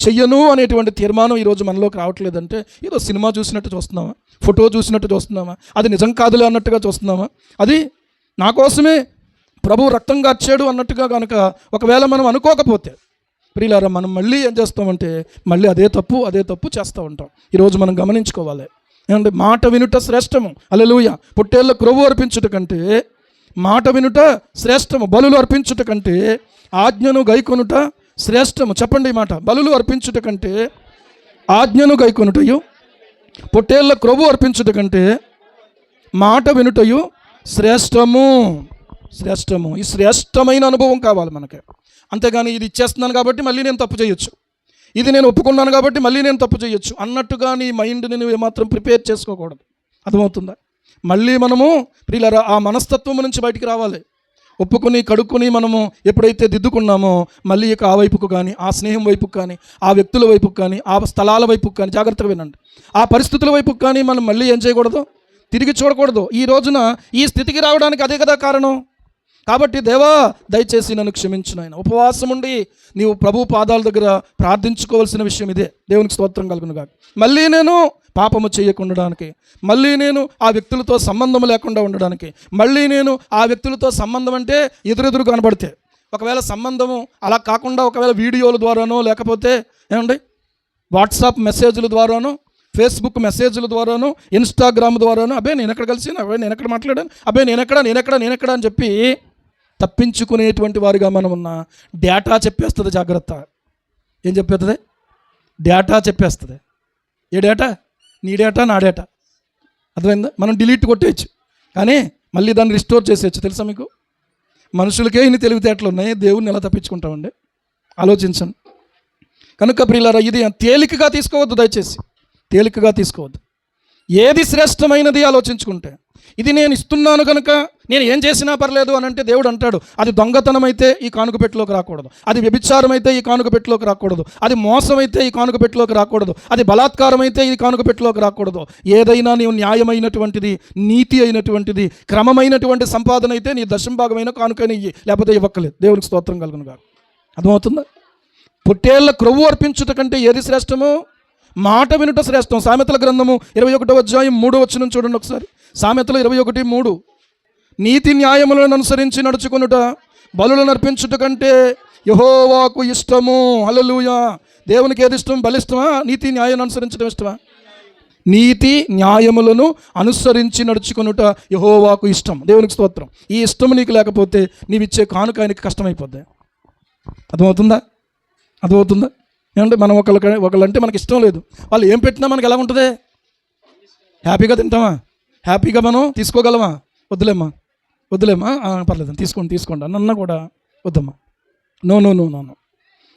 చెయ్యను అనేటువంటి తీర్మానం ఈరోజు మనలోకి రావట్లేదంటే ఏదో సినిమా చూసినట్టు చూస్తున్నామా, ఫోటో చూసినట్టు చూస్తున్నామా, అది నిజం కాదులే అన్నట్టుగా చూస్తున్నామా? అది నా కోసమే ప్రభు రక్తం కార్చాడు అన్నట్టుగా కనుక ఒకవేళ మనం అనుకోకపోతే ప్రియులారా, మనం మళ్ళీ ఏం చేస్తామంటే మళ్ళీ అదే తప్పు చేస్తూ ఉంటాం. ఈరోజు మనం గమనించుకోవాలి. ఏమంటే మాట వినుట శ్రేష్టము. హల్లెలూయా. పొట్టేళ్ళ క్రొవ్వు అర్పించుట కంటే మాట వినుట శ్రేష్టము. బలులు అర్పించుట కంటే ఆజ్ఞను గైకొనుట శ్రేష్టము. చెప్పండి ఈ మాట. బలులు అర్పించుట కంటే ఆజ్ఞను గైకొనుటయు, పొట్టేళ్ళ క్రొవ్వు అర్పించుట కంటే మాట వినుటయు శ్రేష్టము. ఈ శ్రేష్టమైన అనుభవం కావాలి మనకి. అంతేగాని ఇది ఇచ్చేస్తున్నాను కాబట్టి మళ్ళీ నేను తప్పు చేయొచ్చు, ఇది నేను ఒప్పుకున్నాను కాబట్టి మళ్ళీ నేను తప్పు చేయొచ్చు అన్నట్టుగా నీ మైండ్ని నువ్వు ఏమాత్రం ప్రిపేర్ చేసుకోకూడదు. అర్థమవుతుందా? మళ్ళీ మనము ప్రియులారా ఆ మనస్తత్వం నుంచి బయటికి రావాలి. ఒప్పుకొని కడుక్కొని మనము ఎప్పుడైతే దిద్దుకున్నామో మళ్ళీ ఇక ఆ వైపుకు కానీ, ఆ స్నేహం వైపుకు కానీ, ఆ వ్యక్తుల వైపుకు కానీ, ఆ స్థలాల వైపుకు కానీ, జాగ్రత్తగా వినండి, ఆ పరిస్థితుల వైపుకు కానీ మనం మళ్ళీ ఏం చేయకూడదు, తిరిగి చూడకూడదు. ఈ రోజున ఈ స్థితికి రావడానికి అదే కదా కారణం. కాబట్టి దేవా దయచేసి నన్ను క్షమించు నాయన. ఉపవాసం ఉండి నీవు ప్రభు పాదాల దగ్గర ప్రార్థించుకోవాల్సిన విషయం ఇదే. దేవునికి స్తోత్రం కలుగును గాక. మళ్ళీ నేను పాపము చేయకుండడానికి, మళ్ళీ నేను ఆ వ్యక్తులతో సంబంధం లేకుండా ఉండడానికి, మళ్ళీ నేను ఆ వ్యక్తులతో సంబంధం అంటే ఎదురెదురు కనబడితే, ఒకవేళ సంబంధము అలా కాకుండా ఒకవేళ వీడియోల ద్వారానో లేకపోతే ఏమండి వాట్సాప్ మెసేజ్ల ద్వారానో, ఫేస్బుక్ మెసేజ్ల ద్వారానో, ఇన్స్టాగ్రామ్ ద్వారానో, అబ్బే నేను ఎక్కడ కలిసి, అబ్బాయి నేను ఎక్కడ మాట్లాడాను, అబ్బాయి నేనెక్కడ అని చెప్పి తప్పించుకునేటువంటి వారిగా మనం ఉన్న డేటా చెప్పేస్తుంది. జాగ్రత్త. ఏం చెప్పేస్తుంది? డేటా చెప్పేస్తుంది. ఏ డేటా? నీ డేటా, నా డేటా. అర్థమైందా? మనం డిలీట్ కొట్టేయచ్చు కానీ మళ్ళీ దాన్ని రిస్టోర్ చేసేయచ్చు. తెలుసా మీకు? మనుషులకే ఇన్ని తెలివితేటలు ఉన్నాయి, దేవుణ్ణి ఎలా తప్పించుకుంటామండి? ఆలోచించండి. కనుక ప్రియులారా, ఇది తేలికగా తీసుకోవద్దు. దయచేసి తేలికగా తీసుకోవద్దు. ఏది శ్రేష్టమైనది ఆలోచించుకుంటే, ఇది నేను ఇస్తున్నాను కనుక నేను ఏం చేసినా పర్లేదు అని అంటే దేవుడు అంటాడు, అది దొంగతనం అయితే ఈ కానుక పెట్టిలోకి రాకూడదు, అది వ్యభిచారం అయితే ఈ కానుక పెట్టిలోకి రాకూడదు, అది మోసం అయితే ఈ కానుక పెట్టిలోకి రాకూడదు, అది బలాత్కారం అయితే ఈ కానుక పెట్టిలోకి రాకూడదు. ఏదైనా నీవు న్యాయమైనటువంటిది, నీతి అయినటువంటిది, క్రమమైనటువంటి సంపాదన అయితే నీ దశంభాగమైన కానుకని ఇయ్యి, లేకపోతే ఇవ్వక్కలేదు. దేవునికి స్తోత్రం కలుగును గాక. అర్థమవుతుందా? పొట్టేళ్ల క్రొవ్వు అర్పించుట కంటే ఏది శ్రేష్టము? మాట వినుట శ్రేష్టం. సామెతల గ్రంథము 21వ అధ్యాయం 3వ వచనం చూడండి ఒకసారి. సామెతలు 21:3. నీతి న్యాయములను అనుసరించి నడుచుకొనుట బలులను అర్పించుట కంటే యెహోవాకు ఇష్టము. హల్లెలూయా. దేవునికి ఏది ఇష్టం? బలిష్టమా? నీతి న్యాయాన్ని అనుసరించడం ఇష్టమా? నీతి న్యాయములను అనుసరించి నడుచుకొనుట యెహోవాకు ఇష్టం. దేవునికి స్తోత్రం. ఈ ఇష్టం నీకు లేకపోతే నీవిచ్చే కానుక ఆయనకి కష్టమైపోద్ది. అర్థమవుతుందా? ఏమంటే మనం ఒకళ్ళంటే మనకి ఇష్టం లేదు, వాళ్ళు ఏం పెట్టినా మనకి ఎలా ఉంటుంది? హ్యాపీగా తింటామా? హ్యాపీగా మనం తీసుకోగలమా? వద్దులేమ్మా పర్లేదు, తీసుకోండి అన్న కూడా వద్దమ్మా, నో.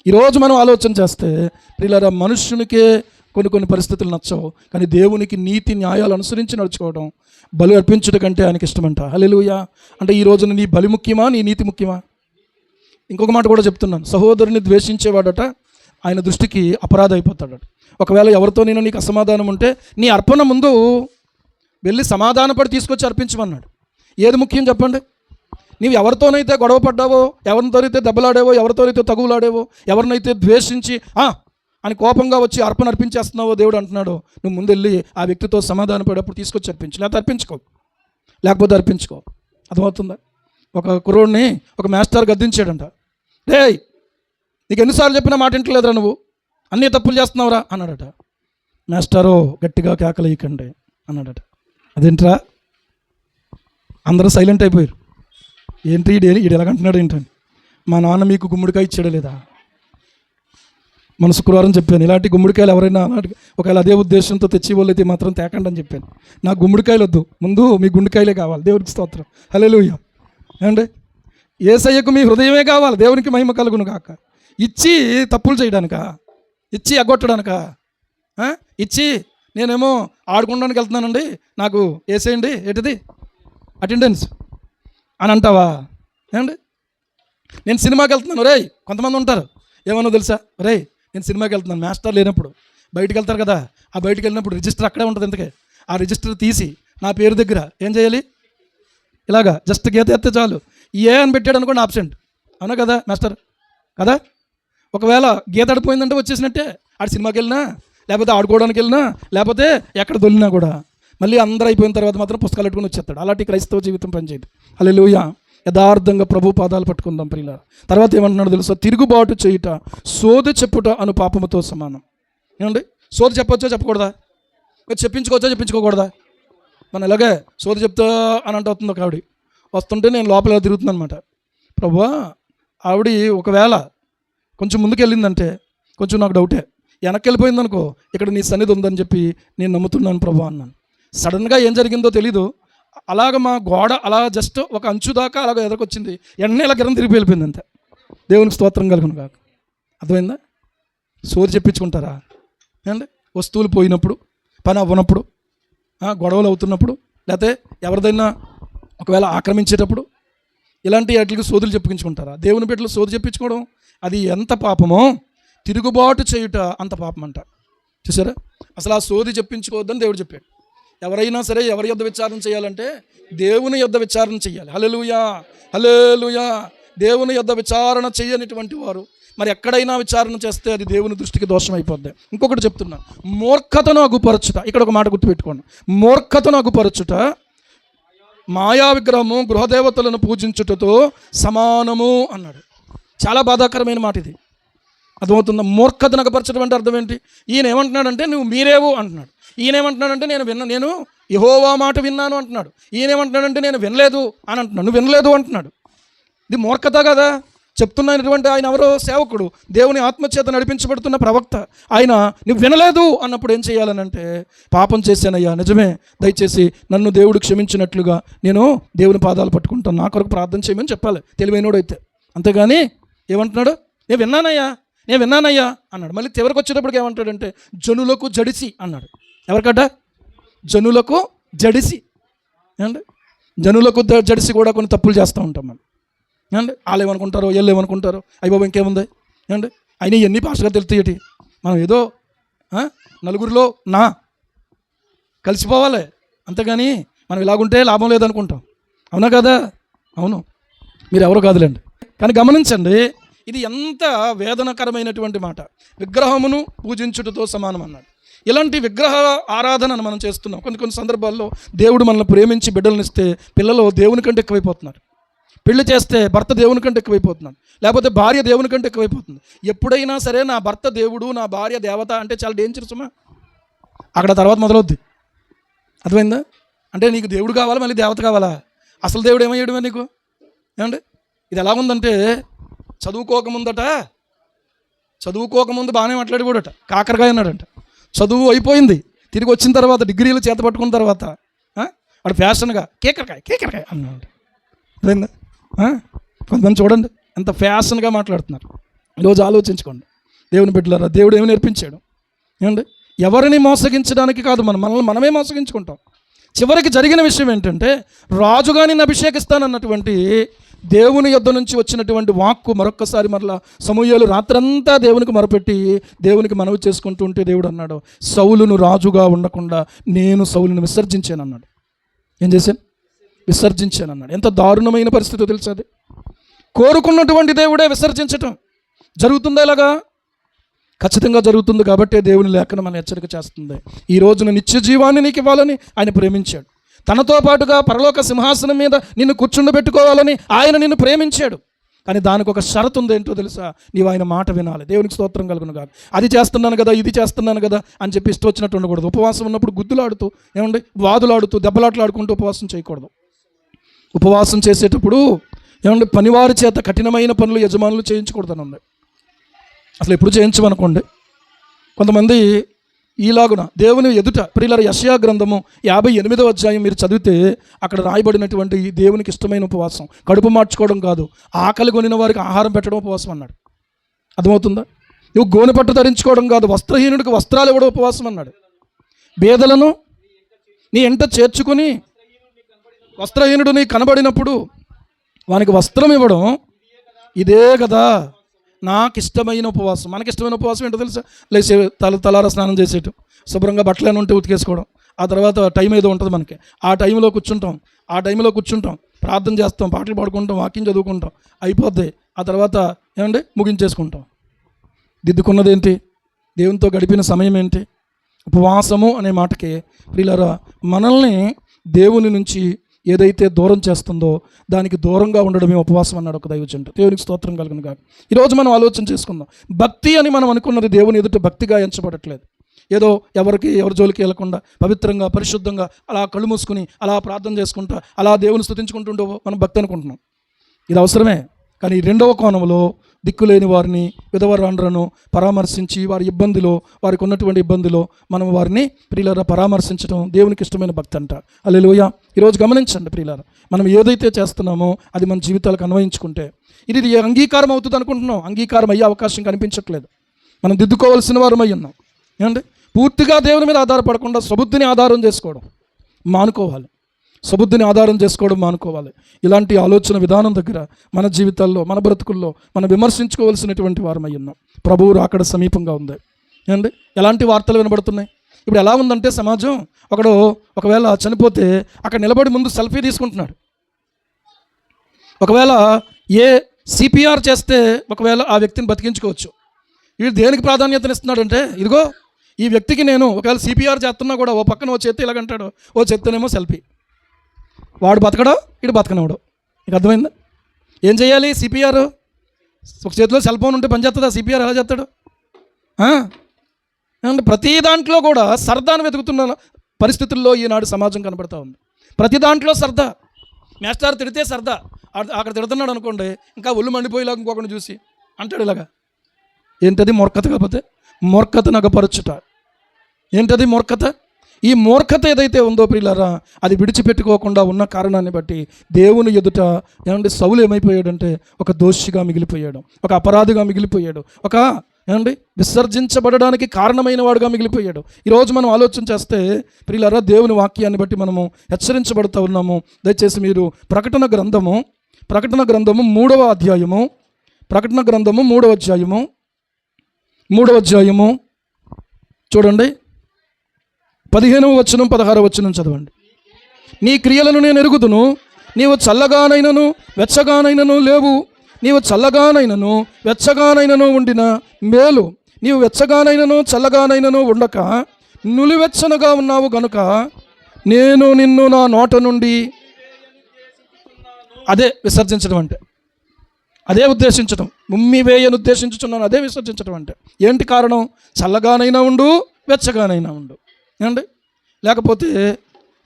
ఈరోజు మనం ఆలోచన చేస్తే ప్రియులారా, మనుష్యునికే కొన్ని పరిస్థితులు నచ్చవు, కానీ దేవునికి నీతి న్యాయాలు అనుసరించి నడుచుకోవడం, బలి అర్పించుట కంటే ఆయనకి ఇష్టమంట. హల్లెలూయా. అంటే ఈ రోజున నీ బలి ముఖ్యమా, నీ నీతి ముఖ్యమా? ఇంకొక మాట కూడా చెప్తున్నాను, సహోదరుని ద్వేషించేవాడట ఆయన దృష్టికి అపరాధం అయిపోతాడట. ఒకవేళ ఎవరితో నేను నీకు అసమాధానం ఉంటే నీ అర్పణ ముందు వెళ్ళి సమాధానపడి తీసుకొచ్చి అర్పించమన్నాడు. ఏది ముఖ్యం చెప్పండి? నీవు ఎవరితోనైతే గొడవ పడ్డావో, ఎవరితోనైతే దెబ్బలాడావో, ఎవరితోనైతే తగులాడావో, ఎవరినైతే ద్వేషించి అని కోపంగా వచ్చి అర్పణ అర్పించేస్తున్నావో దేవుడు అంటున్నాడు, నువ్వు ముందెళ్ళి ఆ వ్యక్తితో సమాధానపడేటప్పుడు తీసుకొచ్చి అర్పించు, లేకపోతే అర్పించుకో. అర్థమవుతుందా? ఒక కుర్రోడిని ఒక మాస్టర్ గద్దించాడంట. డేయ్, నీకు ఎన్నిసార్లు చెప్పినా మాట ఇంటలేదురా, నువ్వు అన్నీ తప్పులు చేస్తున్నావురా అన్నాడట. మాస్టారో గట్టిగా కేకలేయకండి అన్నాడట. అదేంట్రా? అందరూ సైలెంట్ అయిపోయారు. ఏంటి ఈడు ఎలాగంటున్నాడు ఏంటని. మా నాన్న మీకు గుమ్మడికాయ ఇచ్చాడా లేదా? మన శుక్రవారం చెప్పాను, ఇలాంటి గుమ్మడికాయలు ఎవరైనా ఒకవేళ అదే ఉద్దేశంతో తెచ్చి వాళ్ళైతే మాత్రం తేకండి అని చెప్పాను. నాకు గుమ్మడికాయలు వద్దు, ముందు మీ గుండెకాయలే కావాలి. దేవుడికి స్తోత్రం. హల్లెలూయా. ఏమండి? యేసయ్యకు మీ హృదయమే కావాలి. దేవునికి మహిమ కలుగును కాక. ఇచ్చి తప్పులు చేయడానికా? ఇచ్చి ఎగ్గొట్టడానికా? ఇచ్చి నేనేమో ఆడుకోవడానికి వెళ్తున్నానండి, నాకు వేసేయండి ఏంటిది అటెండెన్స్ అని అంటావా? ఏమండి? నేను సినిమాకి వెళ్తున్నాను, రేయ్ కొంతమంది ఉంటారు ఏమన్నా తెలుసా, రేయ్ నేను సినిమాకి వెళ్తున్నాను, మాస్టర్ లేనప్పుడు బయటికి వెళ్తారు కదా, ఆ బయటికి వెళ్ళినప్పుడు రిజిస్టర్ అక్కడే ఉంటుంది. ఇంతకే ఆ రిజిస్టర్ తీసి నా పేరు దగ్గర ఏం చేయాలి? ఇలాగా జస్ట్ గీత ఎత్తే చాలు, ఏ అని పెట్టాడు అనుకోండి, ఆబ్సెంట్. అవునా కదా మాస్టర్? కదా? ఒకవేళ గీత అడిపోయిందంటే వచ్చేసినట్టే. ఆడు సినిమాకి వెళ్ళినా, లేకపోతే ఆడుకోవడానికి వెళ్ళినా, లేకపోతే ఎక్కడ దొల్లినా కూడా మళ్ళీ అందరూ అయిపోయిన తర్వాత మాత్రం పుస్తకాలు పెట్టుకుని వచ్చేస్తాడు. అలాంటి క్రైస్తవ జీవితం పనిచేయదు. హల్లెలూయా. యథార్థంగా ప్రభు పాదాలు పట్టుకుందాం ప్రియులారా. తర్వాత ఏమంటున్నాడు తెలుసా? తిరుగుబాటు చేయుట సోది చెప్పుట అను పాపముతో సమానం. ఏమండి, సోది చెప్పొచ్చా చెప్పకూడదా? చెప్పించుకోవచ్చా చెప్పించుకోకూడదా? మనం ఇలాగే సోది చెప్తా అని అంటే అవుతుంది. ఒక ఆవిడ వస్తుంటే నేను లోపల తిరుగుతున్నాను అనమాట. ప్రభువా, ఆవిడ ఒకవేళ కొంచెం ముందుకు వెళ్ళిందంటే కొంచెం నాకు డౌటే, వెనక్కి వెళ్ళిపోయింది అనుకో, ఇక్కడ నీ సన్నిధి ఉందని చెప్పి నేను నమ్ముతున్నాను ప్రభు అన్నాను. సడన్గా ఏం జరిగిందో తెలీదు, అలాగ మా గోడ అలా జస్ట్ ఒక అంచు దాకా అలాగ ఎదరకొచ్చింది, వెంటనే ఇలా గిరం తిరిగి వెళ్ళిపోయింది అంతే. దేవునికి స్తోత్రం కలుగును కాక. అర్థమైందా? సోది చెప్పించుకుంటారా అండి? వస్తువులు పోయినప్పుడు, పని అవ్వనప్పుడు, గొడవలు అవుతున్నప్పుడు, లేకపోతే ఎవరిదైనా ఒకవేళ ఆక్రమించేటప్పుడు ఇలాంటి వాటికి సోదులు చెప్పించుకుంటారా? దేవుని బిడ్డలు సోది చెప్పించుకోవడం అది ఎంత పాపమో తిరుగుబాటు చేయుట అంత పాపం అంట. చూసారా? అసలు ఆ సోది చెప్పించుకోవద్దని దేవుడు చెప్పాడు. ఎవరైనా సరే ఎవరి యొద్ద విచారణ చేయాలంటే దేవుని యొద్ద విచారణ చేయాలి. హల్లెలూయా, హల్లెలూయా. దేవుని యొద్ద విచారణ చేయనిటువంటి వారు మరి ఎక్కడైనా విచారణ చేస్తే అది దేవుని దృష్టికి దోషం అయిపోద్ది. ఇంకొకటి చెప్తున్నా, మూర్ఖతను అగుపరచుట. ఇక్కడ ఒక మాట గుర్తుపెట్టుకోండి, మూర్ఖతను అగుపరచుట మాయా విగ్రహము గృహదేవతలను పూజించుటతో సమానము అన్నాడు. చాలా బాధాకరమైన మాట ఇది. అర్థమవుతుందా? మూర్ఖతను అగపరచడం అంటే అర్థం ఏంటి? ఈయన ఏమంటున్నాడంటే నువ్వు మీరేవు అంటున్నాడు. ఈయన ఏమంటున్నాడంటే నేను యెహోవా మాట విన్నాను అంటున్నాడు. ఈయన ఏమంటున్నాడంటే నేను వినలేదు అని అంటున్నాడు. నువ్వు వినలేదు అంటున్నాడు. ఇది మూర్ఖత కదా. చెప్తున్నటువంటి ఆయన ఎవరో సేవకుడు, దేవుని ఆత్మచేత నడిపించబడుతున్న ప్రవక్త. ఆయన నువ్వు వినలేదు అన్నప్పుడు ఏం చేయాలనంటే, పాపం చేశానయ్యా, నిజమే, దయచేసి నన్ను దేవుడు క్షమించినట్లుగా నేను దేవుని పాదాలు పట్టుకుంటాను, నా కొరకు ప్రార్థన చేయమని చెప్పాలి తెలివైనోడు అయితే. అంతేగాని ఏమంటున్నాడు? నేను విన్నానయ్యా అన్నాడు. మళ్ళీ చివరికి వచ్చేటప్పటికి ఏమంటాడంటే జనులకు జడిసి అన్నాడు. ఎవరికట? జనులకు జడిసి. ఏమండి, జనులకు జడిసి కూడా కొన్ని తప్పులు చేస్తూ ఉంటాం మనం. ఏమండి, వాళ్ళు ఏమనుకుంటారో వీళ్ళు ఏమనుకుంటారో, అయ్యి బాబు ఇంకేముంది ఏమండి, అయినా ఎన్ని భాషగా తెలుస్తాయి. మనం ఏదో నలుగురిలో కలిసిపోవాలి, అంతేగాని మనం ఇలాగుంటే లాభం లేదనుకుంటాం. అవునా కదా? అవును, మీరు ఎవరు కాదులేండి. కానీ గమనించండి, ఇది ఎంత వేదనకరమైనటువంటి మాట. విగ్రహమును పూజించుటతో సమానం అన్నాడు. ఇలాంటి విగ్రహ ఆరాధనను మనం చేస్తున్నాం. కొన్ని సందర్భాల్లో దేవుడు మనల్ని ప్రేమించి బిడ్డలను ఇస్తే పిల్లలు దేవుని కంటే ఎక్కువైపోతున్నారు. పెళ్లి చేస్తే భర్త దేవుని కంటే ఎక్కువైపోతున్నాడు, లేకపోతే భార్య దేవుని కంటే ఎక్కువైపోతుంది. ఎప్పుడైనా సరే నా భర్త దేవుడు, నా భార్య దేవత అంటే చాలా డేంజరస్ అమ్మా. అక్కడ తర్వాత మొదలవుద్ది. అర్థమైందా? అంటే నీకు దేవుడు కావాలా, మళ్ళీ దేవత కావాలా? అసలు దేవుడు ఏమయ్యాడు నీకు? ఏమండి, ఇది ఎలా ఉందంటే చదువుకోకముందు బాగానే మాట్లాడిపోడట, కాకరకాయ అన్నాడంట. చదువు అయిపోయింది, తిరిగి వచ్చిన తర్వాత డిగ్రీలు చేత పట్టుకున్న తర్వాత వాడు ఫ్యాషన్గా కేకరకాయ అన్నాడు. అర్థమైందా? కొంతమంది చూడండి ఎంత ఫ్యాషన్గా మాట్లాడుతున్నారు. ఈరోజు ఆలోచించుకోండి దేవుని బిడ్డలారా, దేవుడు ఏమి నేర్పించాడు? ఏమండి, ఎవరిని మోసగించడానికి కాదు, మనల్ని మనమే మోసగించుకుంటాం. చివరికి జరిగిన విషయం ఏంటంటే, రాజుగా నిన్ను అభిషేకిస్తానన్నటువంటి దేవుని యొద్ద నుంచి వచ్చినటువంటి వాక్కు మరొక్కసారి మరలా సమూయేలు రాత్రంతా దేవునికి మొరపెట్టి దేవునికి మనవి చేసుకుంటూ ఉంటే దేవుడు అన్నాడు, సౌలును రాజుగా ఉండకుండా నేను సౌలును విసర్జించాను అన్నాడు. ఏం చేశాను? విసర్జించాను అన్నాడు. ఎంత దారుణమైన పరిస్థితి తెలుసా అది? కోరుకున్నటువంటి దేవుడే విసర్జించటం జరుగుతుందా? ఇలాగా ఖచ్చితంగా జరుగుతుంది. కాబట్టే దేవుని లేఖనం మన హెచ్చరిక చేస్తుంది. ఈ రోజున నిత్య జీవాన్ని నీకు ఇవ్వాలని ఆయన ప్రేమించాడు. తనతో పాటుగా పరలోక సింహాసనం మీద నిన్ను కూర్చుండబెట్టుకోవాలని ఆయన నిన్ను ప్రేమించాడు. కానీ దానికి ఒక షరతు ఉంది. ఏంటో తెలుసా? నీవు ఆయన మాట వినాలి. దేవునికి స్తోత్రం కలుగును కాదు. అది చేస్తున్నాను కదా, ఇది చేస్తున్నాను కదా అని చెప్పి ఇష్టం వచ్చినట్టు ఉండకూడదు. ఉపవాసం ఉన్నప్పుడు గుద్దులాడుతూ ఏమండి వాదులాడుతూ దెబ్బలాట్లు ఆడుకుంటూ ఉపవాసం చేయకూడదు. ఉపవాసం చేసేటప్పుడు ఏమండి పనివారి చేత కఠినమైన పనులు యజమానులు చేయించకూడదని ఉంది. అసలు ఎప్పుడు చేయించమనుకోండి. కొంతమంది ఈలాగున దేవుని ఎదుట ప్రియులారా, యెషయా గ్రంథము 58వ అధ్యాయం మీరు చదివితే అక్కడ రాయబడినటువంటి దేవునికి ఇష్టమైన ఉపవాసం కడుపు మార్చుకోవడం కాదు, ఆకలి కొనిన వారికి ఆహారం పెట్టడం ఉపవాసం అన్నాడు. అర్థమవుతుందా? నువ్వు గోనె పట్టు ధరించుకోవడం కాదు, వస్త్రహీనుడికి వస్త్రాలు ఇవ్వడం ఉపవాసం అన్నాడు. బేదలను నీ ఎంట చేర్చుకుని వస్త్రహీనుడు నీ కనబడినప్పుడు వానికి వస్త్రం ఇవ్వడం ఇదే కదా నాకు ఇష్టమైన ఉపవాసం. మనకి ఇష్టమైన ఉపవాసం ఏంటో తెలుసా? లేచి తలార స్నానం చేసేయటం, శుభ్రంగా బట్టలు ఉంటే ఉతికేసుకోవడం, ఆ తర్వాత టైం ఏదో ఉంటుంది మనకి, ఆ టైంలో కూర్చుంటాం, ప్రార్థన చేస్తాం, పాటలు పాడుకుంటాం, వాక్యం చదువుకుంటాం, అయిపోద్ది. ఆ తర్వాత ఏమండి ముగించేసుకుంటాం. దిద్దుకున్నది ఏంటి? దేవునితో గడిపిన సమయం ఏంటి? ఉపవాసము అనే మాటకి ప్రియులారా మనల్ని దేవుని నుంచి ఏదైతే దూరం చేస్తుందో దానికి దూరంగా ఉండడమే ఉపవాసం అన్నాడు ఒక దైవజనుడు. దేవునికి స్తోత్రం కలుగును గాక. ఈరోజు మనం ఆలోచన చేసుకుందాం. భక్తి అని మనం అనుకున్నది దేవుని ఎదుట భక్తిగా ఎంచబడట్లేదు. ఏదో ఎవరి జోలికి వెళ్లకుండా పవిత్రంగా పరిశుద్ధంగా అలా కళ్ళు మూసుకుని అలా ప్రార్థన చేసుకుంటా అలా దేవుని స్తుతించుకుంటుండో మనం భక్తి అనుకుంటున్నాం. ఇది అవసరమే. కానీ రెండవ కోణంలో దిక్కులేని వారిని విధవరాండ్రను పరామర్శించి వారి ఇబ్బందిలో వారికి ఉన్నటువంటి ఇబ్బందిలో మనం వారిని ప్రియులారా పరామర్శించడం దేవునికి ఇష్టమైన భక్తి అంట. హల్లెలూయా. ఈరోజు గమనించండి ప్రియులారా, మనం ఏదైతే చేస్తున్నామో అది మన జీవితాలకు అన్వయించుకుంటే ఇది అంగీకారం అవుతుంది అనుకుంటున్నాం. అంగీకారం అయ్యే అవకాశం కనిపించట్లేదు. మనం దిద్దుకోవాల్సిన వారమై ఉన్నాం. ఏమండి, పూర్తిగా దేవుని మీద ఆధారపడకుండా స్వబుద్ధిని ఆధారం చేసుకోవడం మానుకోవాలి. స్వబుద్ధిని ఆధారం చేసుకోవడం మానుకోవాలి. ఇలాంటి ఆలోచన విధానం దగ్గర మన జీవితాల్లో మన బ్రతుకుల్లో మనం విమర్శించుకోవాల్సినటువంటి వారమై ఉన్నాం. ప్రభువు రాకడ సమీపంగా ఉంది. ఏమండి, ఎలాంటి వార్తలు వినబడుతున్నాయి? ఇప్పుడు ఎలా ఉందంటే సమాజం, ఒకవేళ చనిపోతే అక్కడ నిలబడి ముందు సెల్ఫీ తీసుకుంటున్నాడు. ఒకవేళ సిపిఆర్ చేస్తే ఒకవేళ ఆ వ్యక్తిని బతికించుకోవచ్చు. వీడు దేనికి ప్రాధాన్యతనిస్తున్నాడంటే, ఇదిగో ఈ వ్యక్తికి నేను ఒకవేళ సిపిఆర్ చేస్తున్నా కూడా ఓ పక్కన ఓ చేత్తో ఇలాగంటాడు, ఓ చేత్తోనేమో సెల్ఫీ. వాడు బతకడో ఇటు బతకనవడో. నీకు అర్థమైందా? ఏం చేయాలి? సిపిఆర్ ఒక చేతిలో సెల్ ఫోన్ ఉంటే పని చేస్తుందా? సిపిఆర్ ఎలా చేస్తాడు? అంటే ప్రతి దాంట్లో కూడా సరదాను వెతుకుతున్న పరిస్థితుల్లో ఈనాడు సమాజం కనబడతా ఉంది. ప్రతి దాంట్లో సరదా. మేస్టార్ తిడితే సరదా, అక్కడ తిడుతున్నాడు అనుకోండి, ఇంకా ఒళ్ళు మండిపోయేలాగా ఇంకొకరిని చూసి అంటాడు ఇలాగా. ఏంటది మూర్ఖత? కాకపోతే మూర్ఖత నగపరచుట. ఏంటది మూర్ఖత? ఈ మూర్ఖత ఏదైతే ఉందో ప్రియులారా, అది విడిచిపెట్టుకోకుండా ఉన్న కారణాన్ని బట్టి దేవుని ఎదుట ఏమంటే సౌలు ఏమైపోయాడంటే ఒక దోషిగా మిగిలిపోయాడు, ఒక అపరాధిగా మిగిలిపోయాడు, ఒక విసర్జించబడడానికి కారణమైన వాడుగా మిగిలిపోయాడు. ఈరోజు మనం ఆలోచన చేస్తే ప్రియులారా, దేవుని వాక్యాన్ని బట్టి మనము హెచ్చరించబడుతూ ఉన్నాము. దయచేసి మీరు ప్రకటన గ్రంథము 3వ అధ్యాయము 3వ అధ్యాయము చూడండి, 15వ వచనం 16వ వచనం చదవండి. నీ క్రియలను నేను ఎరుగుదును, నీవు చల్లగానైనను వెచ్చగానైనను లేవు. నీవు చల్లగానైనను వెచ్చగానైనను ఉండిన మేలు, నీవు వెచ్చగానైనను చల్లగానైనను ఉండక నులివెచ్చనగా ఉన్నావు గనుక నేను నిన్ను నా నోట నుండి, అదే విసర్జించడం అంటే, అదే ఉద్దేశించడం, ఉమ్మివేయను ఉద్దేశించుచున్నాను, అదే విసర్జించడం అంటే. ఏంటి కారణం? చల్లగానైనా ఉండు వెచ్చగానైనా ఉండు. ఏమండి, లేకపోతే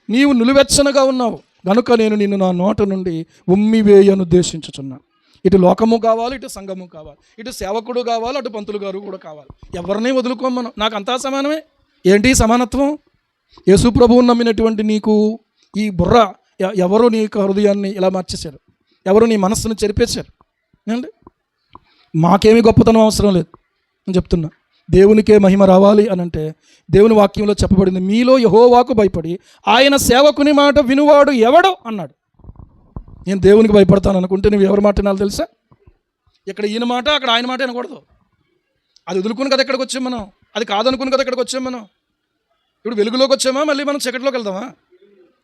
నీవు నులివెచ్చనగా ఉన్నావు గనుక నేను నిన్ను నా నోట నుండి ఉమ్మివేయను ఉద్దేశించుచున్నాను. ఇటు లోకము కావాలి, ఇటు సంఘము కావాలి, ఇటు సేవకుడు కావాలి, అటు పంతులు గారు కూడా కావాలి. ఎవరిని వదులుకోం మనం. నాకు అంతా సమానమే. ఏంటి సమానత్వం? యేసు ప్రభువుని నమ్మినటువంటి నీకు ఈ బుర్ర ఎవరు నీ హృదయాన్ని ఇలా మార్చేశారు? ఎవరు నీ మనస్సును చెరిపేశారు? ఏమండి, మాకేమీ గొప్పతనం అవసరం లేదు అని చెప్తున్నా. దేవునికే మహిమ రావాలి అని అంటే దేవుని వాక్యంలో చెప్పబడింది, మీలో యెహోవాకు భయపడి ఆయన సేవకుని మాట వినువాడు ఎవడు అన్నాడు. నేను దేవునికి భయపడతాను అనుకుంటే నువ్వు ఎవరి మాట వినాలి తెలుసా? ఇక్కడ ఈయన మాట, అక్కడ ఆయన మాట వినకూడదు. అది వదులుకుని కదా ఇక్కడికి వచ్చాం మనం, అది కాదనుకుని కదా ఇక్కడికి వచ్చాం మనం. ఇప్పుడు వెలుగులోకి వచ్చామా, మళ్ళీ మనం చీకటిలోకి వెళ్దామా?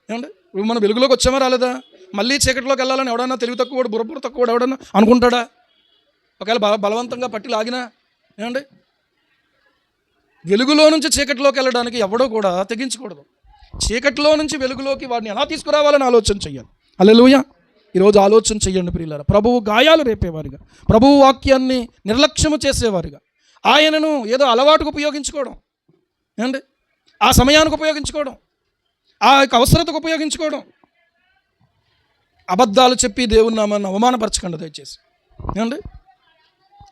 ఏమండి, ఇప్పుడు మనం వెలుగులోకి వచ్చామా రాలేదా? మళ్ళీ చీకటిలోకి వెళ్ళాలని ఎవడన్నా తెలివి తక్కువ బుర్ర తక్కువ ఎవడన్నా అనుకుంటాడా? ఒకవేళ బలవంతంగా పట్టి లాగినా, ఏమండి, వెలుగులో నుంచి చీకటిలోకి వెళ్ళడానికి ఎవడో కూడా తెగించకూడదు. చీకటిలో నుంచి వెలుగులోకి వాడిని ఎలా తీసుకురావాలని ఆలోచన చెయ్యాలి. హల్లెలూయా. ఈరోజు ఆలోచన చెయ్యండి ప్రియులారా. ప్రభువు గాయాలు రేపేవారిగా, ప్రభువు వాక్యాన్ని నిర్లక్ష్యము చేసేవారిగా, ఆయనను ఏదో అలవాటుకు ఉపయోగించుకోవడం, ఏమండి, ఆ సమయానికి ఉపయోగించుకోవడం, ఆ యొక్క అవసరతకు ఉపయోగించుకోవడం. అబద్ధాలు చెప్పి దేవుని నామాన్ని అవమానపరచకండి దయచేసి. ఏమండి,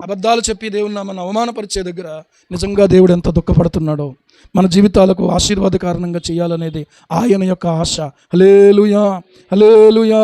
అబద్ధాలు చెప్పి దేవుని నామాన్ని అవమానపరిచే దగ్గర నిజంగా దేవుడు ఎంత దుఃఖపడుతున్నాడో. మన జీవితాలకు ఆశీర్వాద కారణంగా చేయాలనేది ఆయన యొక్క ఆశ. హల్లెలూయా, హల్లెలూయా.